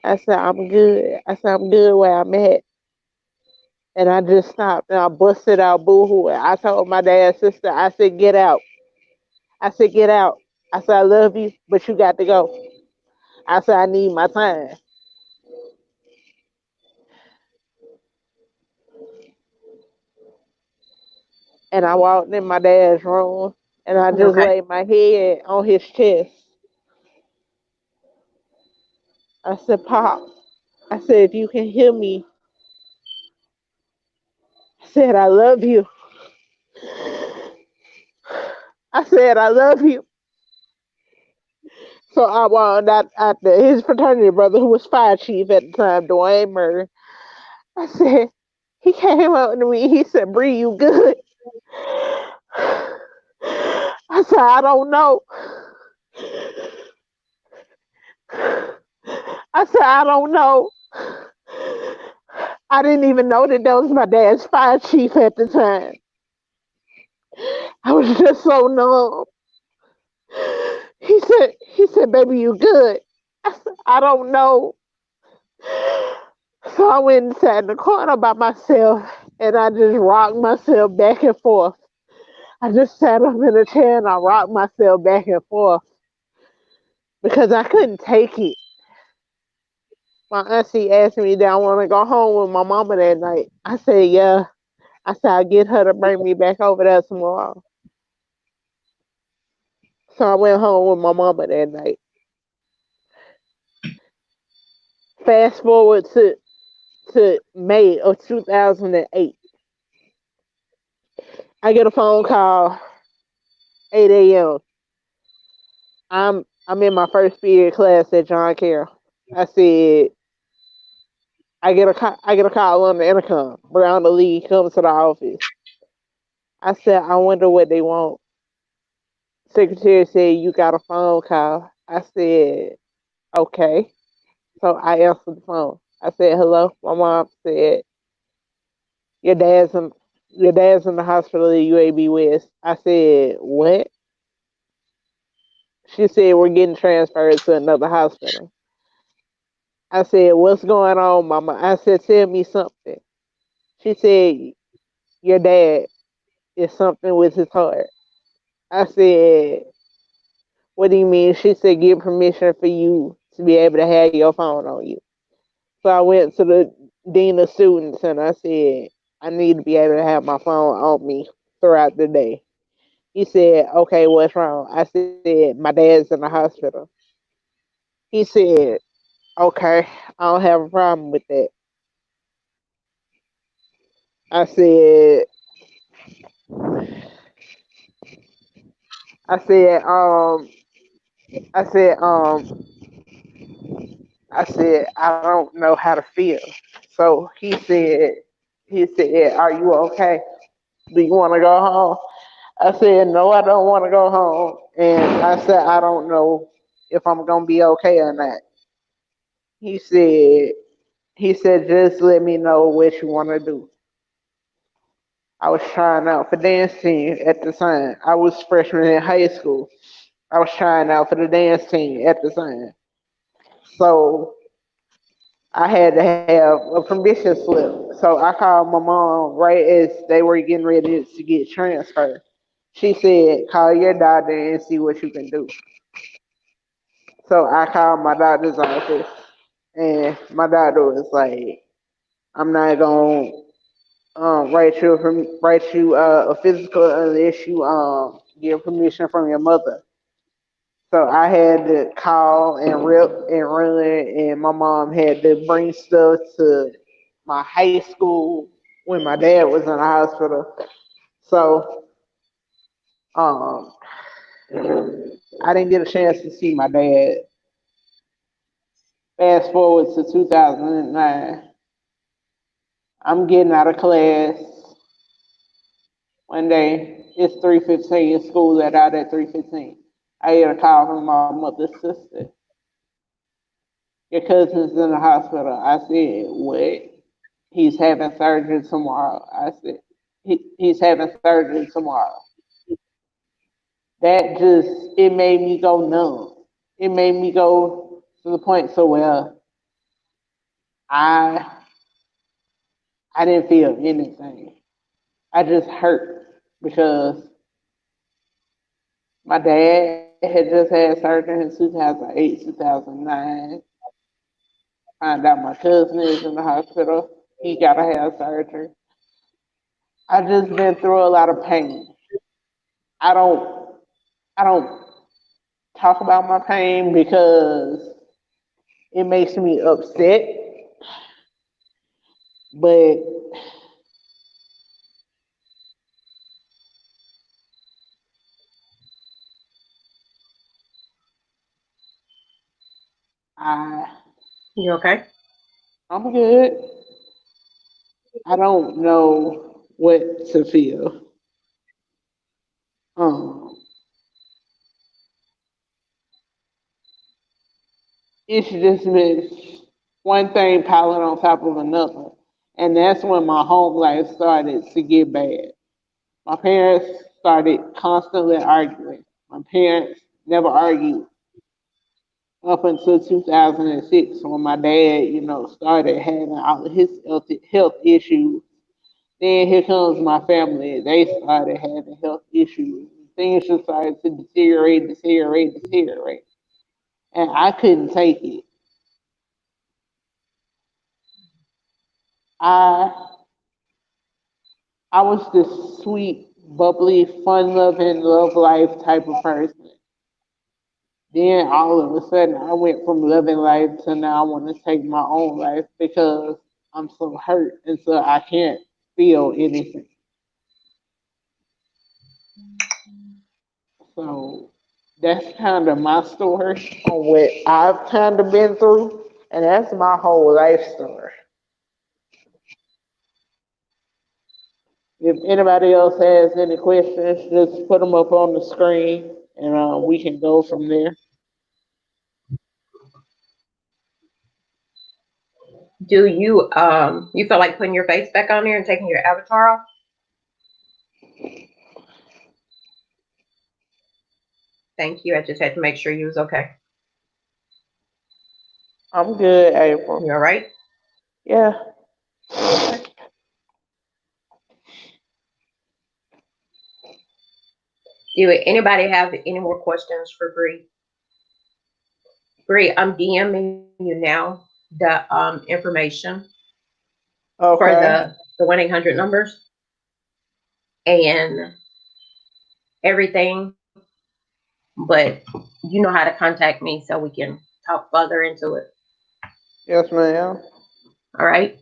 I said, I'm good. I said, I'm good where I'm at. And I just stopped and I busted out boohoo. I told my dad's sister, I said, get out. I said, get out. I said, I love you, but you got to go. I said, I need my time. And I walked in my dad's room and I just Okay. laid my head on his chest. I said, Pop, I said, if you can hear me, I said, I love you. I said, I love you. So I walked out after his fraternity brother, who was fire chief at the time, Dwayne Murray. I said, he came up to me. He said, Bree, you good? I said, I don't know. I said, I don't know. I didn't even know that was my dad's fire chief at the time. I was just so numb. He said, baby, you good? I said, I don't know. So I went inside the corner by myself and I just rocked myself back and forth. I just sat up in the chair and I rocked myself back and forth because I couldn't take it. My auntie asked me, did I want to go home with my mama that night? I said, yeah. I said, I'll get her to bring me back over there tomorrow. So I went home with my mama that night. Fast forward to May of 2008. I get a phone call, 8 a.m. I'm in my first period class at John Carroll. I said, I get a call on the intercom. Brown the Lee comes to the office. I said, I wonder what they want. Secretary said, you got a phone call. I said, okay. So I answered the phone. I said, hello. My mom said, your dad's in your dad's in the hospital at UAB West. I said, what? She said, we're getting transferred to another hospital. I said, what's going on, mama? I said, tell me something. She said, your dad is something with his heart. I said, what do you mean? She said, give permission for you to be able to have your phone on you. So I went to the dean of students and I said, I need to be able to have my phone on me throughout the day. He said, okay, what's wrong? I said, my dad's in the hospital. He said, okay, I don't have a problem with that. I said, I said, I said, I said, I don't know how to feel. So he said, are you okay? Do you want to go home? I said, no, I don't want to go home. And I said, I don't know if I'm going to be okay or not. He said, he said, just let me know what you want to do. I was trying out for dance team at the time. I was freshman in high school. I was trying out for the dance team at the time. So I had to have a permission slip. So I called my mom right as they were getting ready to get transferred. She said, call your doctor and see what you can do. So I called my doctor's office and my doctor was like, I'm not gonna write you a physical unless you get permission from your mother. So I had to call and rip and run, and my mom had to bring stuff to my high school when my dad was in the hospital. So um, I didn't get a chance to see my dad. Fast forward to 2009, I'm getting out of class one day. It's 3:15. School let out at 3:15. I get a call from my mother's sister. Your cousin's in the hospital. I said, what? He's having surgery tomorrow. I said, he's having surgery tomorrow. That just, it made me go numb. It made me go to the point so well, I I didn't feel anything. I just hurt because my dad had just had surgery in 2008, 2009. Found out my cousin is in the hospital. He got to have surgery. I just been through a lot of pain. I don't I don't talk about my pain because it makes me upset, but I You okay? I'm good. I don't know what to feel. Um, it's just been one thing piling on top of another, and that's when my home life started to get bad. My parents started constantly arguing. My parents never argued up until 2006 when my dad, started having all of his health issues. Then here comes my family. They started having health issues. Things just started to deteriorate. And I couldn't take it. I I was this sweet, bubbly, fun loving, love life type of person. Then all of a sudden I went from loving life to now I want to take my own life because I'm so hurt and so I can't feel anything. So that's kind of my story on what I've kind of been through, and that's my whole life story. If anybody else has any questions, just put them up on the screen, and we can go from there. Do you feel like putting your face back on there and taking your avatar off? Thank you. I just had to make sure you was okay. I'm good, April. You all right? Yeah. Do anybody have any more questions for Bree? Bree, I'm DMing you now the information for Okay. the 1-800 numbers and everything, but you know how to contact me so we can talk further into it. Yes, ma'am. All right?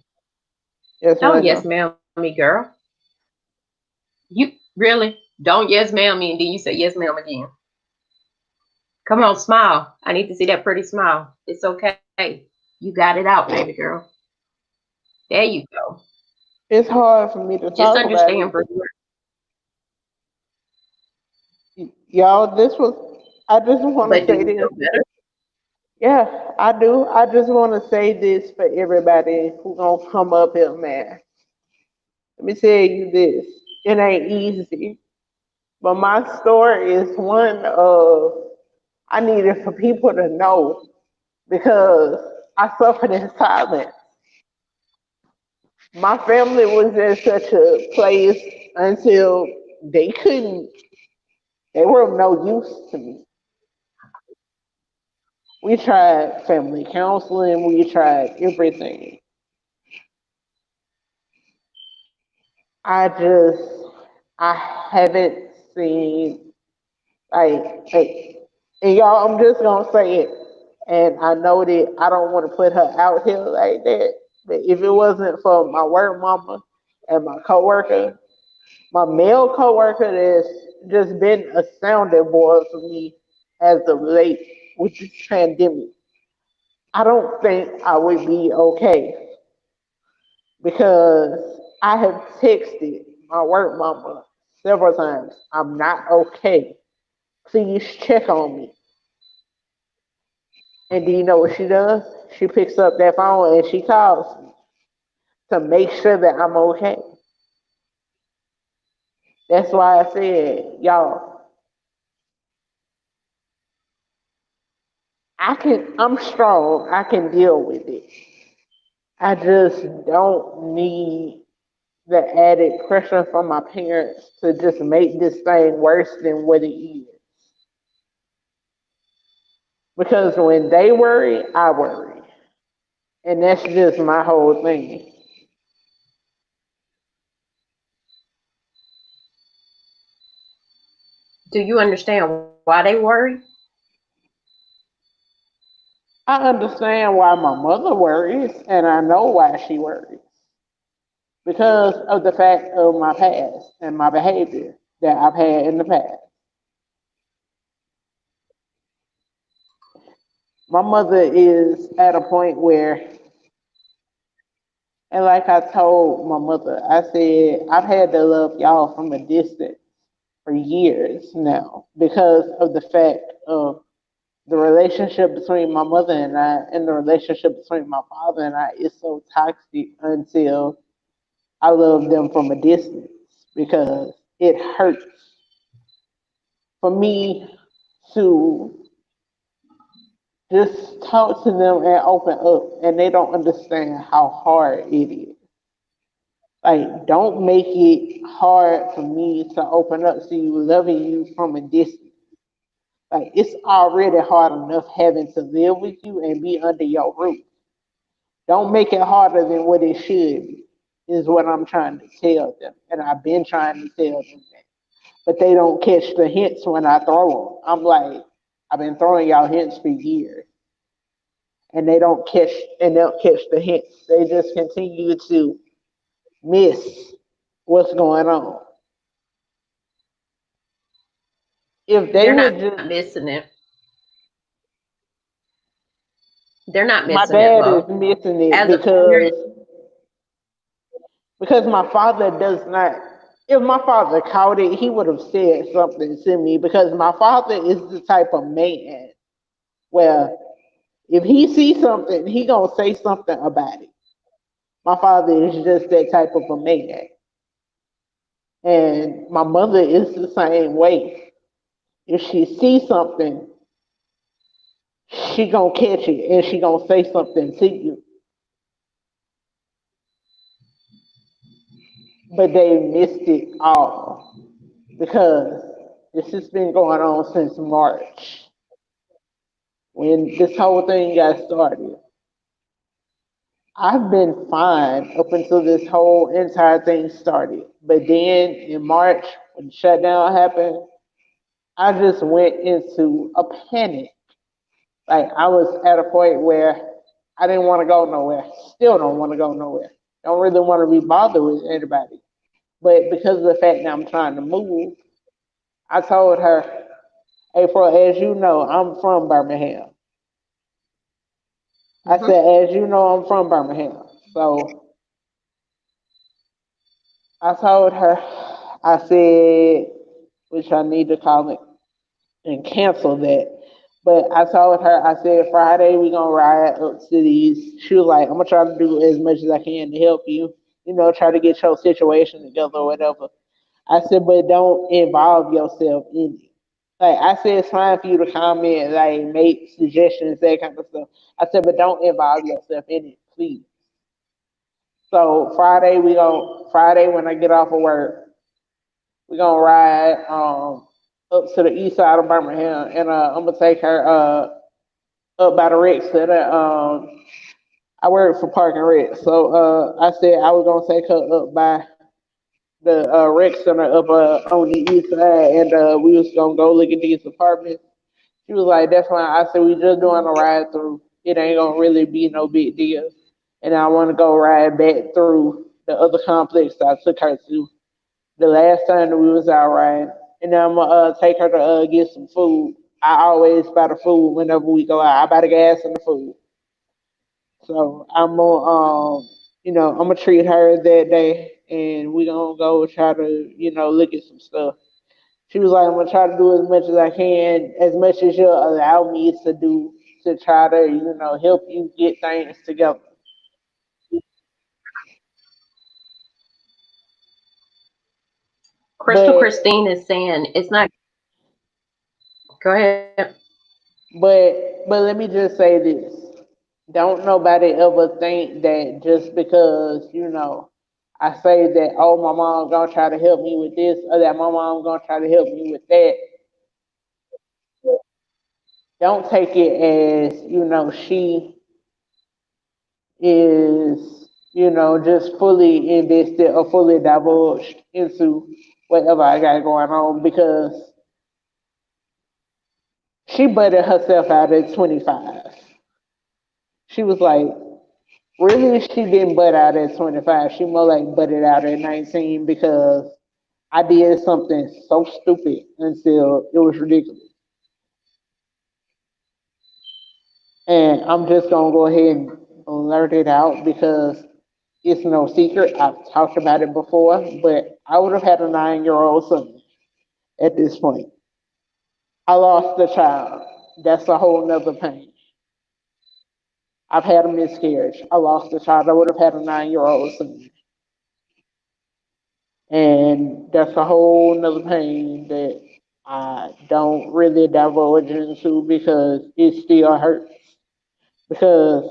Yes, Don't yes ma'am. ma'am me, girl. You really don't yes ma'am me and then you say yes ma'am again. Come on, smile. I need to see that pretty smile. It's okay. You got it out, baby girl. There you go. It's hard for me to Just talk about understand, it. Bree. Y'all, this was, I just want to But do say you this. feel better? Yeah, I do. I just want to say this for everybody who gonna come up here, man. Let me tell you this. It ain't easy. But my story is one of, I needed for people to know because I suffered in silence. My family was in such a place until they couldn't, they were of no use to me. We tried family counseling, we tried everything. I just, I haven't seen, like, and y'all, I'm just gonna say it. And I know that I don't want to put her out here like that, but if it wasn't for my work mama and my coworker, my male coworker that's just been a sounding board for me as of late with this pandemic, I don't think I would be okay because I have texted my work mama several times. I'm not okay. Please check on me. And do you know what she does? She picks up that phone and she calls me to make sure that I'm okay. That's why I said, y'all, I'm strong. I can deal with it. I just don't need the added pressure from my parents to just make this thing worse than what it is. Because when they worry, I worry. And that's just my whole thing. Do you understand why they worry? I understand why my mother worries, and I know why she worries. Because of the fact of my past and my behavior that I've had in the past. My mother is at a point where, and like I told my mother, I said, I've had to love y'all from a distance for years now because of the fact of the relationship between my mother and I and the relationship between my father and I is so toxic until I love them from a distance because it hurts for me to just talk to them and open up, and they don't understand how hard it is. Like, don't make it hard for me to open up to you, loving you from a distance. Like, it's already hard enough having to live with you and be under your roof. Don't make it harder than what it should be, is what I'm trying to tell them. And I've been trying to tell them that. But they don't catch the hints when I throw them. I'm like, I've been throwing y'all hints for years. And they don't catch the hints. They just continue to miss what's going on. If they They're not would just, missing it. They're not my missing it, dad is love. missing it As a parent, because my father does not. If my father caught it, he would have said something to me because my father is the type of man where if he sees something, he gonna say something about it. My father is just that type of a man, and my mother is the same way. If she sees something, she gonna catch it and she gonna say something to you. But they missed it all because this has been going on since March when this whole thing got started. I've been fine up until this whole entire thing started. But then in March, when the shutdown happened, I just went into a panic. Like, I was at a point where I didn't want to go nowhere. Still don't want to go nowhere. Don't really want to be bothered with anybody. But because of the fact that I'm trying to move, I told her, April, as you know, I'm from Birmingham. I hmm said, as you know, I'm from Birmingham. So I told her, I said, which I need to call it and cancel that. But I told her, I said, Friday we gonna ride up to these. She was like, I'm gonna try to do as much as I can to help you, try to get your situation together or whatever. I said, but don't involve yourself in it. Like, I said, it's fine for you to comment, like make suggestions, that kind of stuff. I said, but don't involve yourself in it, please. So Friday when I get off of work, we're gonna ride up to the east side of Birmingham, and I'm gonna take her up by the rec center. I work for Park and Rec, so I said I was gonna take her up by the rec center up on the east side, and we was gonna go look at these apartments. She was like, "That's fine." I said, "We just doing a ride through. It ain't gonna really be no big deal." And I want to go ride back through the other complex I took her to the last time that we was out riding. And then I'm gonna take her to get some food. I always buy the food whenever we go out. I buy the gas and the food. So I'm gonna treat her that day, and we gonna go try to, look at some stuff. She was like, I'm gonna try to do as much as I can, as much as you'll allow me to do, to try to, help you get things together. Crystal But Christine is saying it's not. Go ahead. but let me just say this. Don't nobody ever think that just because, I say that, oh, my mom gonna try to help me with this, or that my mom gonna try to help me with that. Don't take it as, she is, just fully invested or fully divulged into whatever I got going on, because she butted herself out at 25. She was like, really, she didn't butt out at 25. She more like butted out at 19 because I did something so stupid until it was ridiculous. And I'm just gonna go ahead and blurt it out because it's no secret. I've talked about it before, but I would have had a 9-year old son at this point. I lost a child. That's a whole nother pain. I've had a miscarriage. I lost a child. I would have had a 9-year old son. And that's a whole nother pain that I don't really divulge into because it still hurts. Because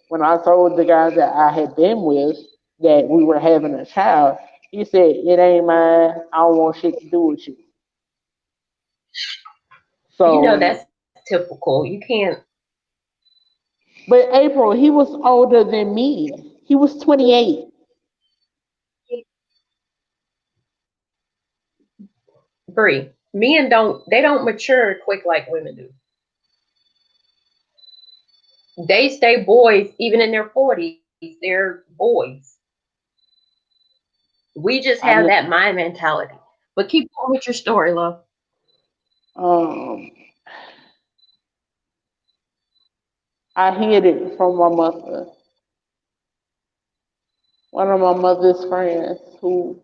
when I told the guy that I had been with, that we were having a child. He said, "It ain't mine. I don't want shit to do with you." That's So, typical. You can't. but April, he was older than me. He was 28. Bree, men don't mature quick like women do. They stay boys even in their 40s. They're boys. We just I have that mind mentality. But keep going with your story, love. um I hid it from my mother. One of my mother's friends who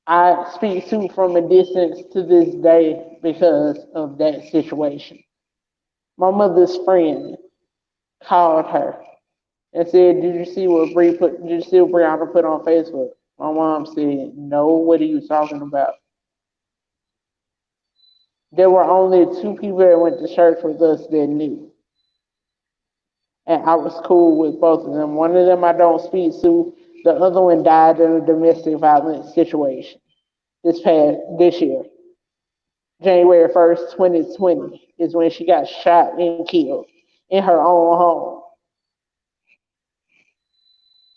I speak to from a distance to this day because of that situation. My mother's friend called her and said, "Did you see what Bree put? Did you see what Brianna put on Facebook?" My mom said, "No. What are you talking about?" There were only two people that went to church with us that knew, and I was cool with both of them. One of them I don't speak to. The other one died in a domestic violence situation this year. January 1st, 2020 is when she got shot and killed in her own home.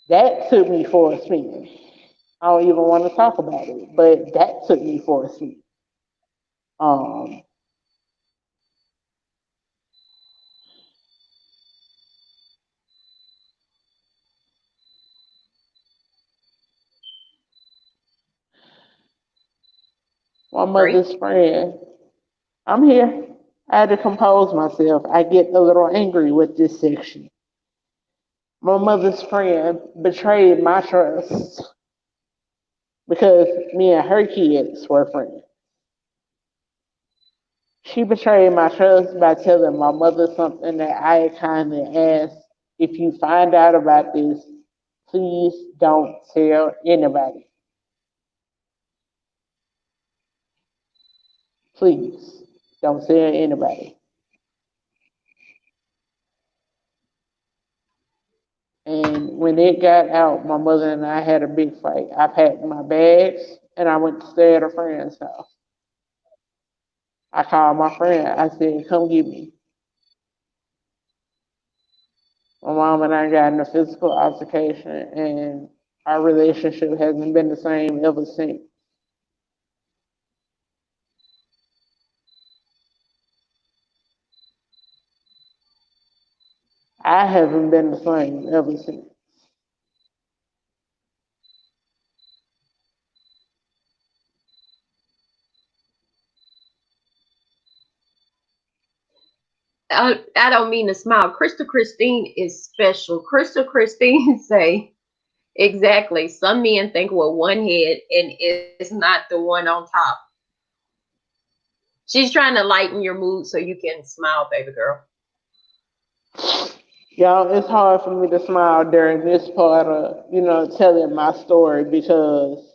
That took me for a spin. I don't even want to talk about it, but that took me for a spin. Um, my Bree? mother's friend. I'm here. I had to compose myself. I get a little angry with this section. My mother's friend betrayed my trust because me and her kids were friends. She betrayed my trust by telling my mother something that I kind of asked, "If you find out about this, please don't tell anybody. Please don't tell anybody." And when it got out, my mother and I had a big fight. I packed my bags and I went to stay at a friend's house. I called my friend. I said, "Come get me." My mom and I got in a physical altercation, and our relationship hasn't been the same ever since. I haven't been the same ever since. I don't mean to smile. Crystal Christine is special. Crystal Christine say, exactly. Some men think with one head and it's not the one on top. She's trying to lighten your mood so you can smile, baby girl. Y'all, it's hard for me to smile during this part of, telling my story because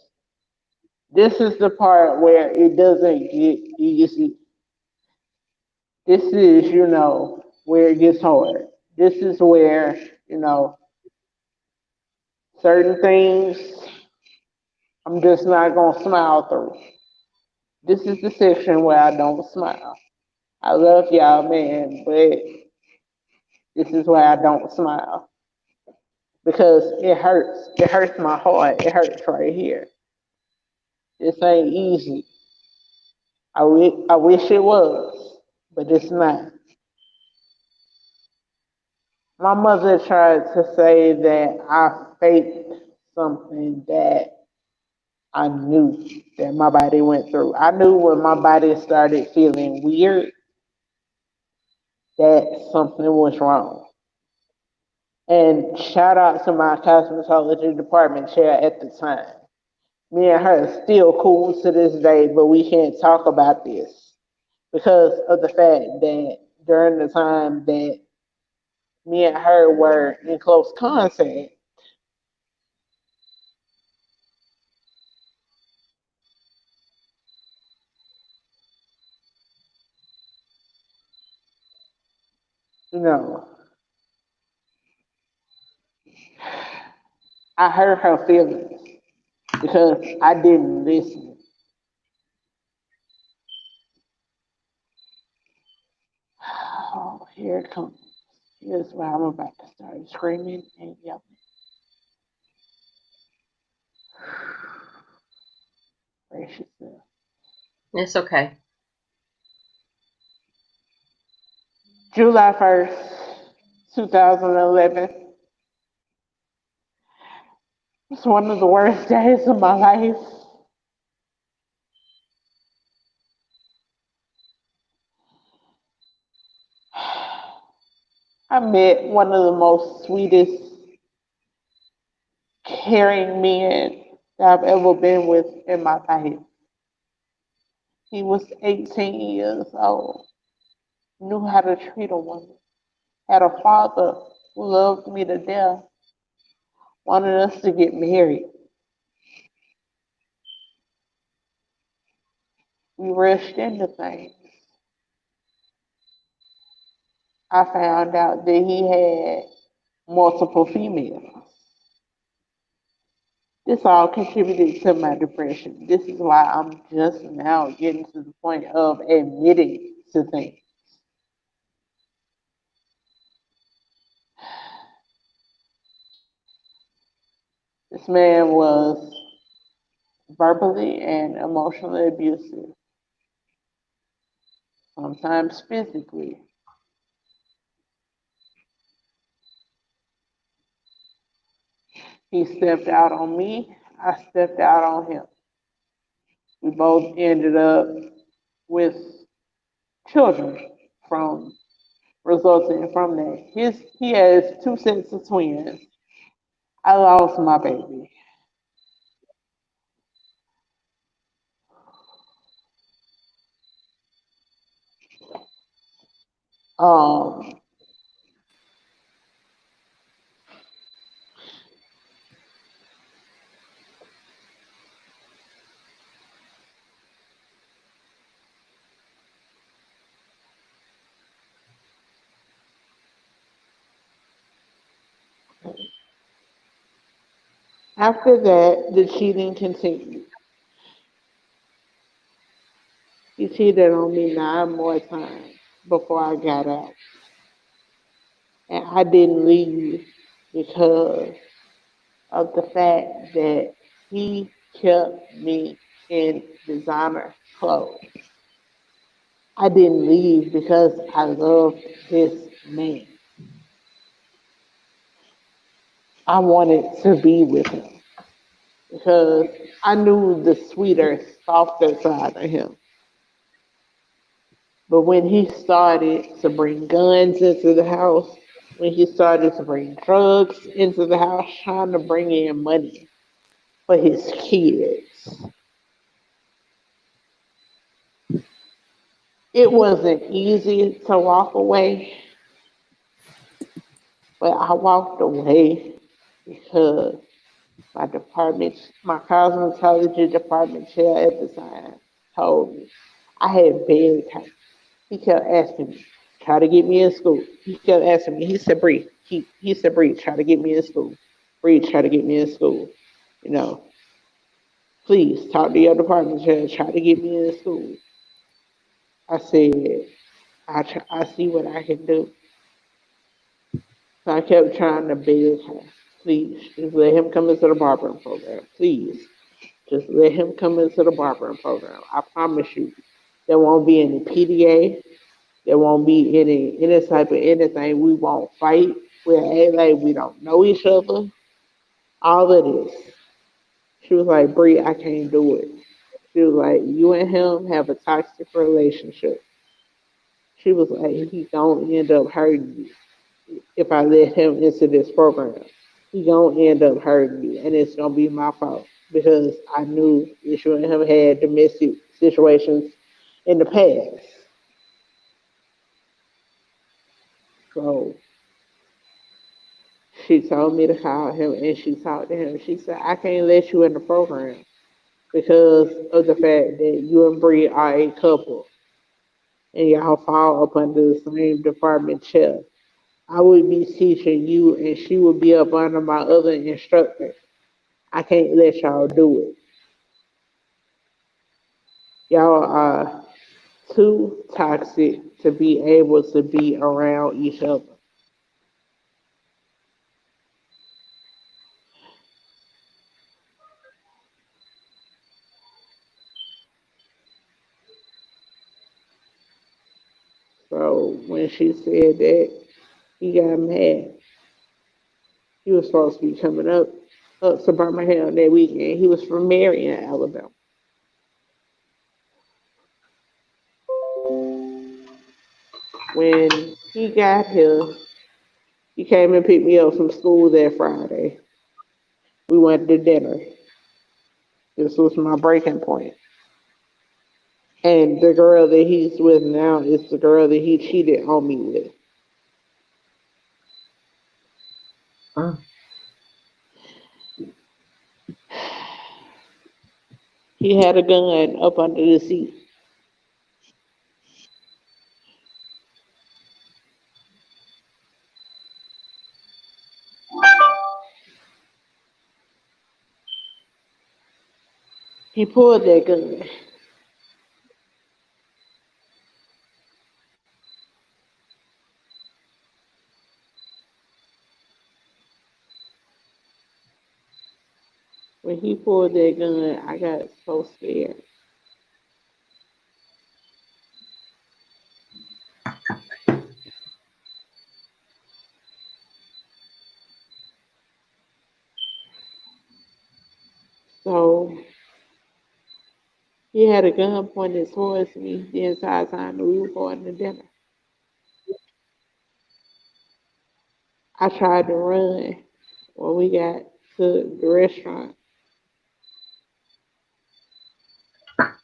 this is the part where it doesn't get easy. This is, where it gets hard. This is where, you know, certain things I'm just not going to smile through. This is the section where I don't smile. I love y'all, man, but this is where I don't smile because it hurts. It hurts my heart. It hurts right here. This ain't easy. I wish it was, but it's not. My mother tried to say that I faked something that I knew that my body went through. I knew when my body started feeling weird that something was wrong. And shout out to my cosmetology department chair at the time. Me and her are still cool to this day, but we can't talk about this because of the fact that during the time that me and her were in close contact, you know, I hurt her feelings because I didn't listen. Oh, here it comes. Here's why I'm about to start screaming and yelling. Gracious. It's okay. July 1st, 2011. It's one of the worst days of my life. I met one of the most sweetest, caring men that I've ever been with in my life. He was 18 years old, knew how to treat a woman, had a father who loved me to death, wanted us to get married. We rushed into things. I found out that he had multiple females. This all contributed to my depression. This is why I'm just now getting to the point of admitting to things. This man was verbally and emotionally abusive, sometimes physically. He stepped out on me, I stepped out on him. We both ended up with children from resulting from that. He has two sets of twins. I lost my baby. Um, After that, the cheating continued. He cheated on me 9 more times before I got out. And I didn't leave because of the fact that he kept me in designer clothes. I didn't leave because I loved this man. I wanted to be with him because I knew the sweeter, softer side of him. But when he started to bring guns into the house, when he started to bring drugs into the house, trying to bring in money for his kids, it wasn't easy to walk away, but I walked away because my cosmetology department chair at the time told me I had begged her. He kept asking me, try to get me in school. He kept asking me. He said, Bree, he said, Bree, try to get me in school. Bree, try to get me in school. You know, please talk to your department chair, try to get me in school. I said, I see what I can do. So I kept trying to beg her, please, just let him come into the barbering program. Please, just let him come into the barbering program. I promise you, there won't be any PDA. There won't be any type of anything. We won't fight. We'll act like we don't know each other. All of this. She was like, Bree, I can't do it. She was like, you and him have a toxic relationship. She was like, he gonna end up hurting you if I let him into this program. He gonna end up hurting you, and it's gonna be my fault because I knew that you and him had domestic situations in the past. So she told me to call him and she talked to him. She said, I can't let you in the program because of the fact that you and Bree are a couple and y'all fall up under the same department chair. I would be teaching you and she would be up under my other instructor. I can't let y'all do it. Y'all are too toxic to be able to be around each other. So when she said that, he got mad. He was supposed to be coming up to Birmingham that weekend. He was from Marion, Alabama. When he got here, he came and picked me up from school that Friday. We went to dinner. This was my breaking point. And the girl that he's with now is the girl that he cheated on me with. He had a gun up under the seat. He pulled that gun. When he pulled that gun, I got so scared. So he had a gun pointed towards me the entire time that we were going to dinner. I tried to run when we got to the restaurant.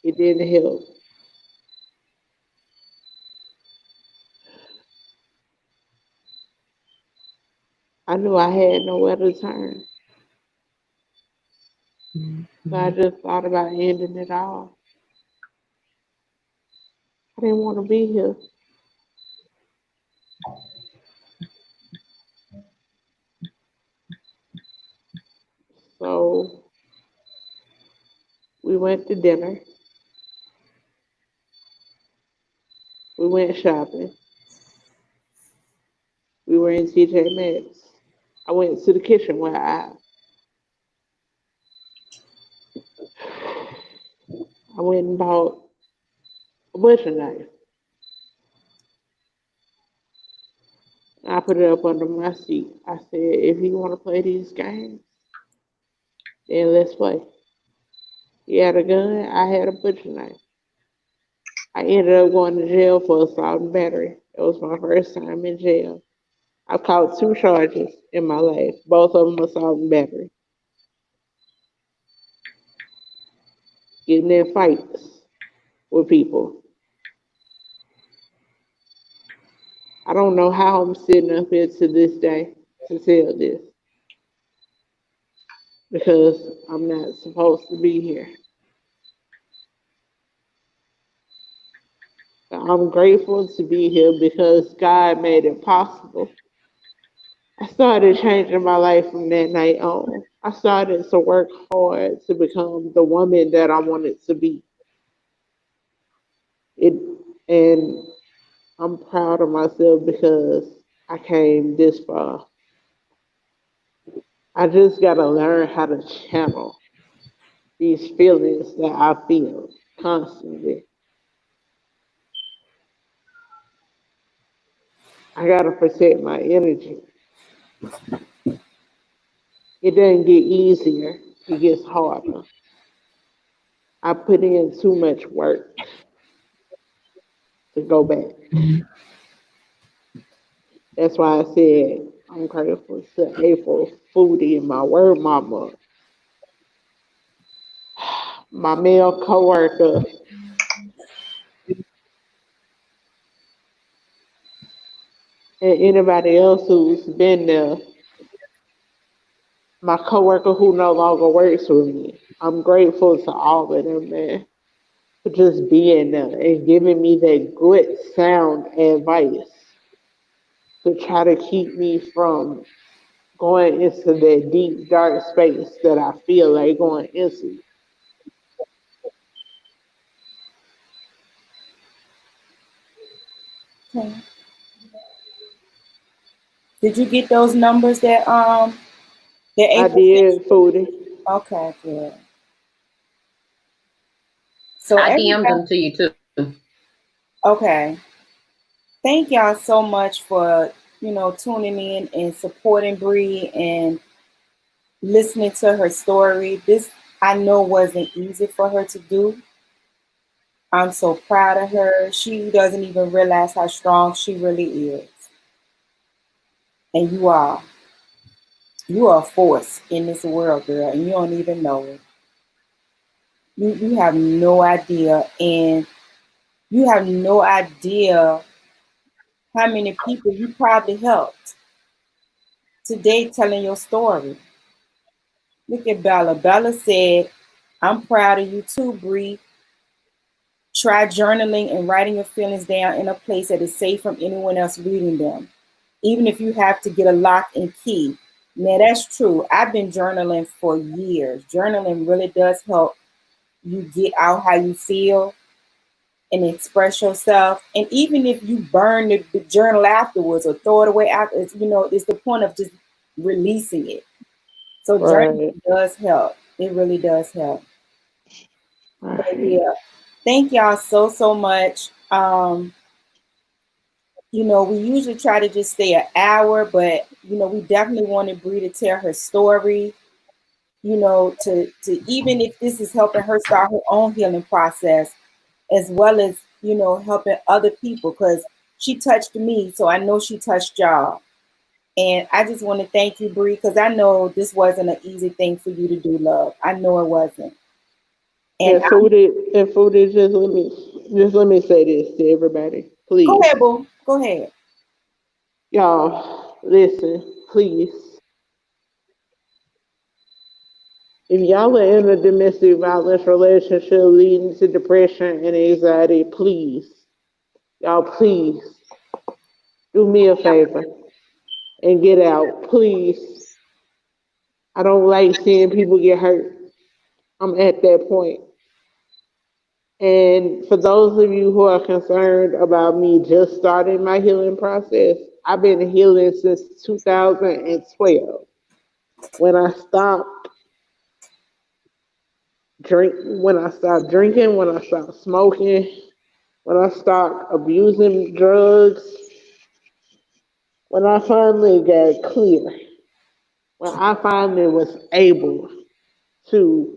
It didn't help. I knew I had nowhere to turn. So I just thought about ending it all. I didn't want to be here. So we went to dinner. We went shopping. We were in TJ Maxx. I went to the kitchen where I went and bought a butcher knife. I put it up under my seat. I said, if you want to play these games, then let's play. He had a gun, I had a butcher knife. I ended up going to jail for assault and battery. It was my first time in jail. I've caught two charges in my life, both of them assault and battery. Getting in fights with people. I don't know how I'm sitting up here to this day to tell this because I'm not supposed to be here. But I'm grateful to be here because God made it possible. I started changing my life from that night on. I started to work hard to become the woman that I wanted to be. It and I'm proud of myself because I came this far. I just gotta learn how to channel these feelings that I feel constantly. I gotta protect my energy. It doesn't get easier, it gets harder. I put in too much work to go back. That's why I said I'm grateful to April Foodie, my word mama, my male coworker, and anybody else who's been there. My coworker who no longer works with me. I'm grateful to all of them, man, for just being there and giving me that good sound advice to try to keep me from going into that deep, dark space that I feel like going into. Okay. Did you get those numbers that I April sent did, you? Foodie. Okay, good. So I DM'd everybody, them to you too. okay. Thank y'all so much for tuning in and supporting Bree and listening to her story. This I know wasn't easy for her to do. I'm so proud of her. She doesn't even realize how strong she really is. And you are a force in this world, girl, and you don't even know it. You have no idea, and you have no idea how many people you probably helped today telling your story. Look at Bella. Bella said, I'm proud of you too, Bree. Try journaling and writing your feelings down in a place that is safe from anyone else reading them, even if you have to get a lock and key. Now, that's true. I've been journaling for years. Journaling really does help you get out how you feel and express yourself. And even if you burn the journal afterwards or throw it away after, it's the point of just releasing it. So journaling Right. does help. It really does help. But Right. yeah, thank y'all so much. We usually try to just stay an hour, but we definitely wanted Bree to tell her story. To even if this is helping her start her own healing process, as well as helping other people, because she touched me, so I know she touched y'all. And I just want to thank you, Bree, because I know this wasn't an easy thing for you to do, love. I know it wasn't. And And Foodie, just let me say this to everybody, go please. ahead, boo. Go ahead. Y'all, listen, please. If y'all are in a domestic violence relationship leading to depression and anxiety, please, y'all, please do me a favor and get out, please. I don't like seeing people get hurt. I'm at that point. And for those of you who are concerned about me just starting my healing process, I've been healing since 2012. When I stopped when I stopped drinking, when I stopped smoking, when I stopped abusing drugs, when I finally got clear, when I finally was able to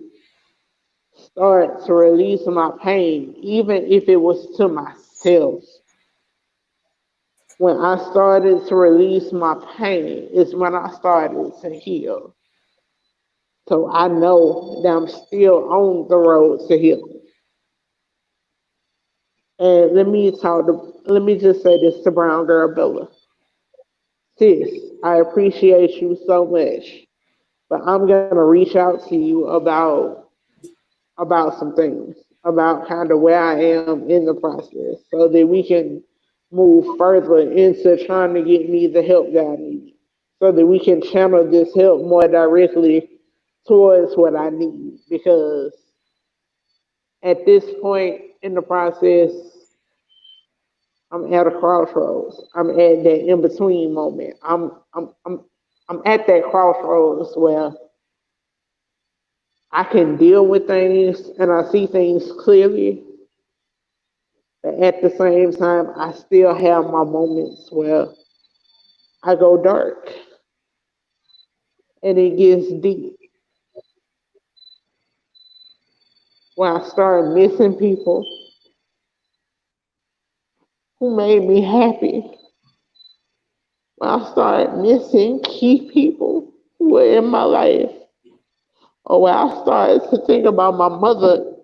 start to release my pain, even if it was to myself. When I started to release my pain is when I started to heal. So I know that I'm still on the road to healing. And let me just say this to Brown Girl Bella. Sis, I appreciate you so much, but I'm gonna reach out to you about some things, about kind of where I am in the process, so that we can move further into trying to get me the help that I need, so that we can channel this help more directly towards what I need. Because at this point in the process, I'm at a crossroads. I'm at that in between moment. I'm at that crossroads where I can deal with things and I see things clearly, but at the same time, I still have my moments where I go dark and it gets deep, where I start missing people who made me happy, where I start missing key people who were in my life, or where I started to think about my mother,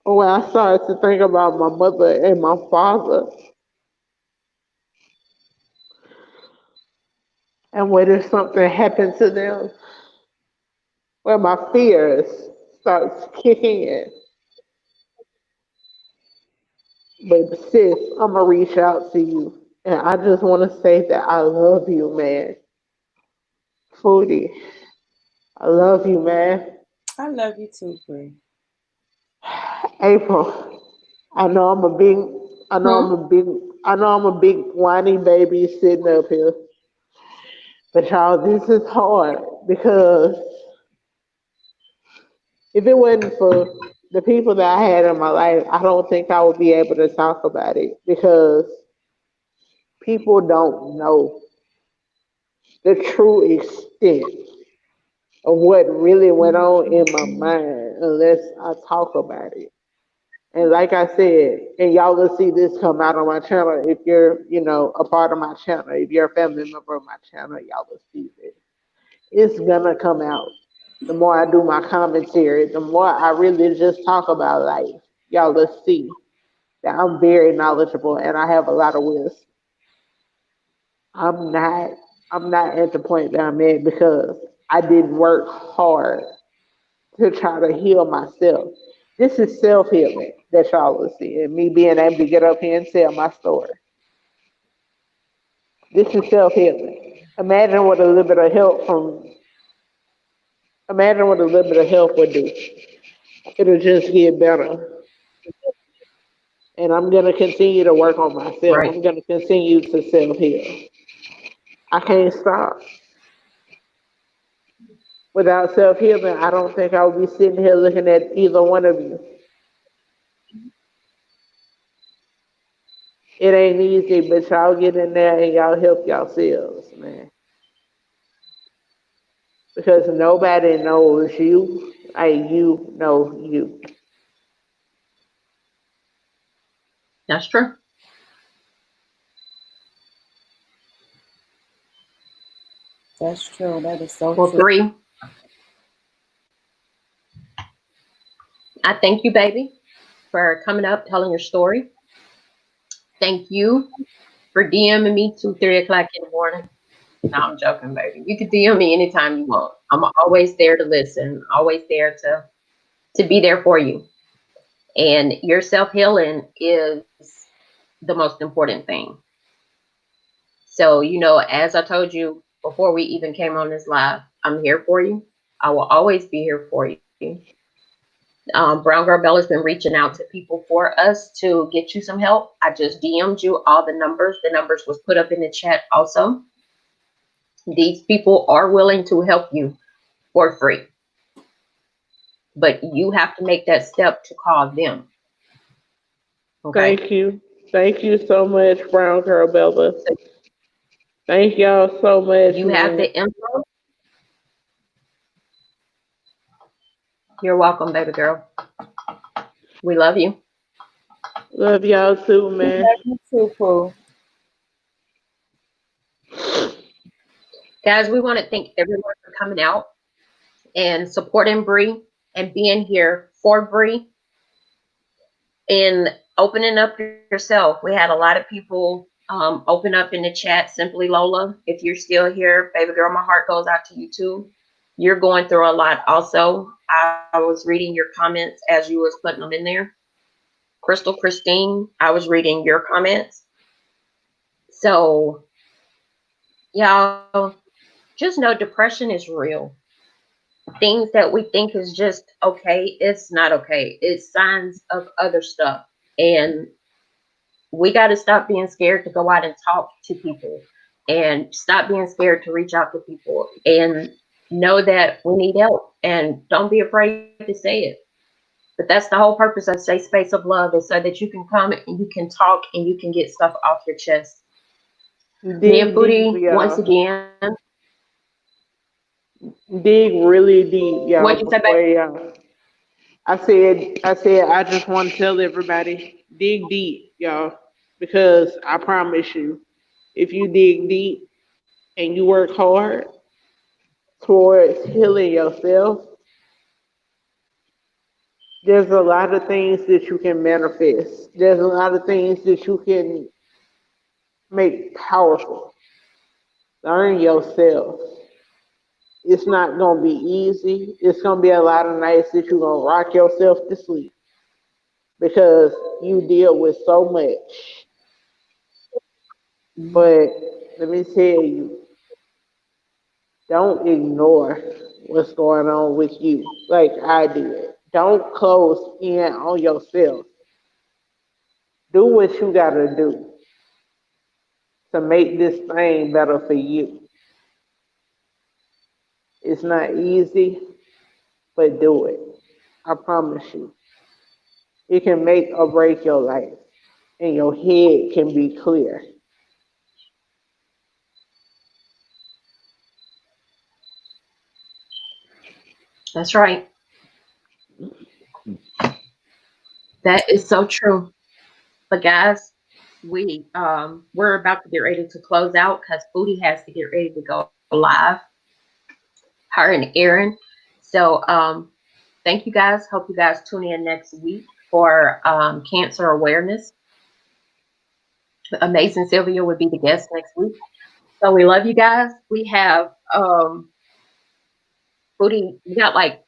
or where I started to think about my mother and my father, and what if something happened to them, where my fears starts kicking in. But sis, I'm gonna reach out to you, and I just want to say that I love you, man. Foodie, I love you, man. I love you too, Bree. April, I know I'm a big, I know I'm Hmm? a big, I know I'm a big whiny baby sitting up here, but y'all, this is hard because if it wasn't for the people that I had in my life, I don't think I would be able to talk about it because people don't know the true extent of what really went on in my mind unless I talk about it. And like I said, and y'all will see this come out on my channel if you're, a part of my channel. If you're a family member of my channel, y'all will see this. It's gonna come out. The more I do my commentary, the more I really just talk about life. Y'all will see that I'm very knowledgeable and I have a lot of wisdom. I'm not I'm not at the point that I'm at because I didn't work hard to try to heal myself. This is self healing that y'all will see, and me being able to get up here and tell my story. This is self healing. Imagine what a little bit of help from Imagine what a little bit of help would do. It'll just get better. And I'm gonna continue to work on myself. Right. I'm gonna continue to self heal. I can't stop. Without self healing, I don't think I would be sitting here looking at either one of you. It ain't easy, but y'all get in there and y'all help yourselves, man. Because nobody knows you like you know you. That's true. That's true. That is so Well, true. Bree, I thank you, baby, for coming up, telling your story. Thank you for DMing me 2, 3 o'clock in the morning. No, I'm joking, baby. You can DM me anytime you want. I'm always there to listen, always there to be there for you. And your self healing is the most important thing. So, as I told you before we even came on this live, I'm here for you. I will always be here for you. Brown Girl Bella's been reaching out to people for us to get you some help. I just DM'd you all the numbers. The numbers was put up in the chat also. These people are willing to help you for free, but you have to make that step to call them. Okay. Thank you. Thank you so much, Brown Girl Bella. So Thank y'all so much, you have man. the info. You're welcome, baby girl. We love you. Love y'all too, We man. love you too, Pooh. Guys, we want to thank everyone for coming out and supporting Bree and being here for Bree and opening up yourself. We had a lot of people open up in the chat. Simply Lola, if you're still here, baby girl, my heart goes out to you too. You're going through a lot also. I was reading your comments as you was putting them in there. Crystal Christine, I was reading your comments. So y'all just know depression is real. Things that we think is just okay, it's not okay. It's signs of other stuff. And we got to stop being scared to go out and talk to people and stop being scared to reach out to people and know that we need help and don't be afraid to say it. But that's the whole purpose of Safe Space of Love is so that you can come and you can talk and you can get stuff off your chest. Me and Dig deep, Foodie, once y'all. again, Dig really deep, y'all. what'd you say, baby? Before y'all. I just want to tell everybody, dig deep, y'all, because I promise you, if you dig deep and you work hard towards healing yourself, there's a lot of things that you can manifest. There's a lot of things that you can make powerful. Learn yourself. It's not gonna be easy. It's gonna be a lot of nights that you're gonna rock yourself to sleep because you deal with so much. But let me tell you, Don't ignore what's going on with you like I did. Don't close in on yourself. Do what you gotta do to make this thing better for you. It's not easy, but do it. I promise you. It can make or break your life, and your head can be clear. That's right. That is so true. But guys, we're about to get ready to close out because Foodie has to get ready to go live. Her and Aaron. So thank you guys. Hope you guys tune in next week for cancer awareness. Amazing Sylvia would be the guest next week. So we love you guys. We have Foodie, we got like,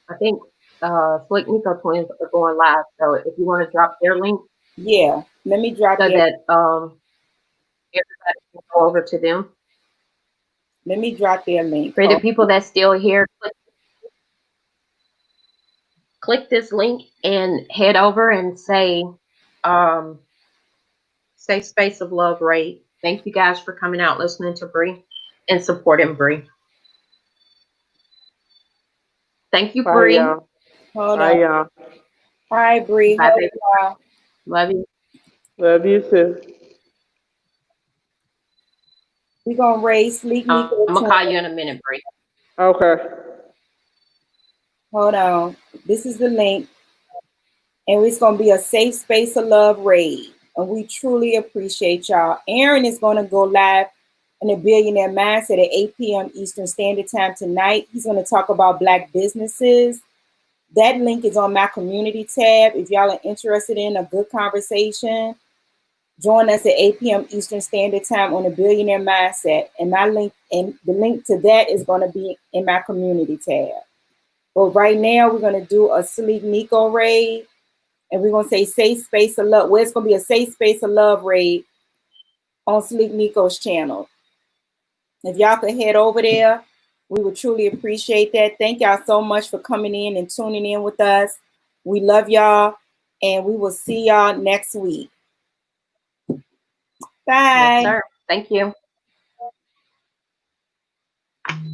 I think Slick Nico twins are going live. So if you want to drop their link Yeah, let me drop so their. that everybody can go over to them. Let me drop their link. For the people that's still here, click this link and head over and say Safe Space of Love Ray. Thank you guys for coming out, listening to Bree, and supporting Bree. Thank you, Bye, Bree. y'all. Hold Bye, on. y'all. Hi, Bree. Bye, Hold baby. on. Love you. Love you too. We're going to raise Sleek Nico. I'm going to call you in a minute, Bree. Okay. Hold on. This is the link. And it's going to be a Safe Space of Love raid. And we truly appreciate y'all. Aaron is going to go live in the Billionaire Mindset at 8 p.m. Eastern Standard Time tonight. He's going to talk about Black businesses. That link is on my community tab. If y'all are interested in a good conversation, join us at 8 p.m. Eastern Standard Time on the Billionaire Mindset. And my link and the link to that is going to be in my community tab. But right now, we're going to do a Sleek Nico raid. And we're going to say Safe Space of Love. Well, it's going to be a Safe Space of Love raid on Sleek Nico's channel. If y'all could head over there, we would truly appreciate that. Thank y'all so much for coming in and tuning in with us. We love y'all, and we will see y'all next week. Bye. Yes, sir. Thank you.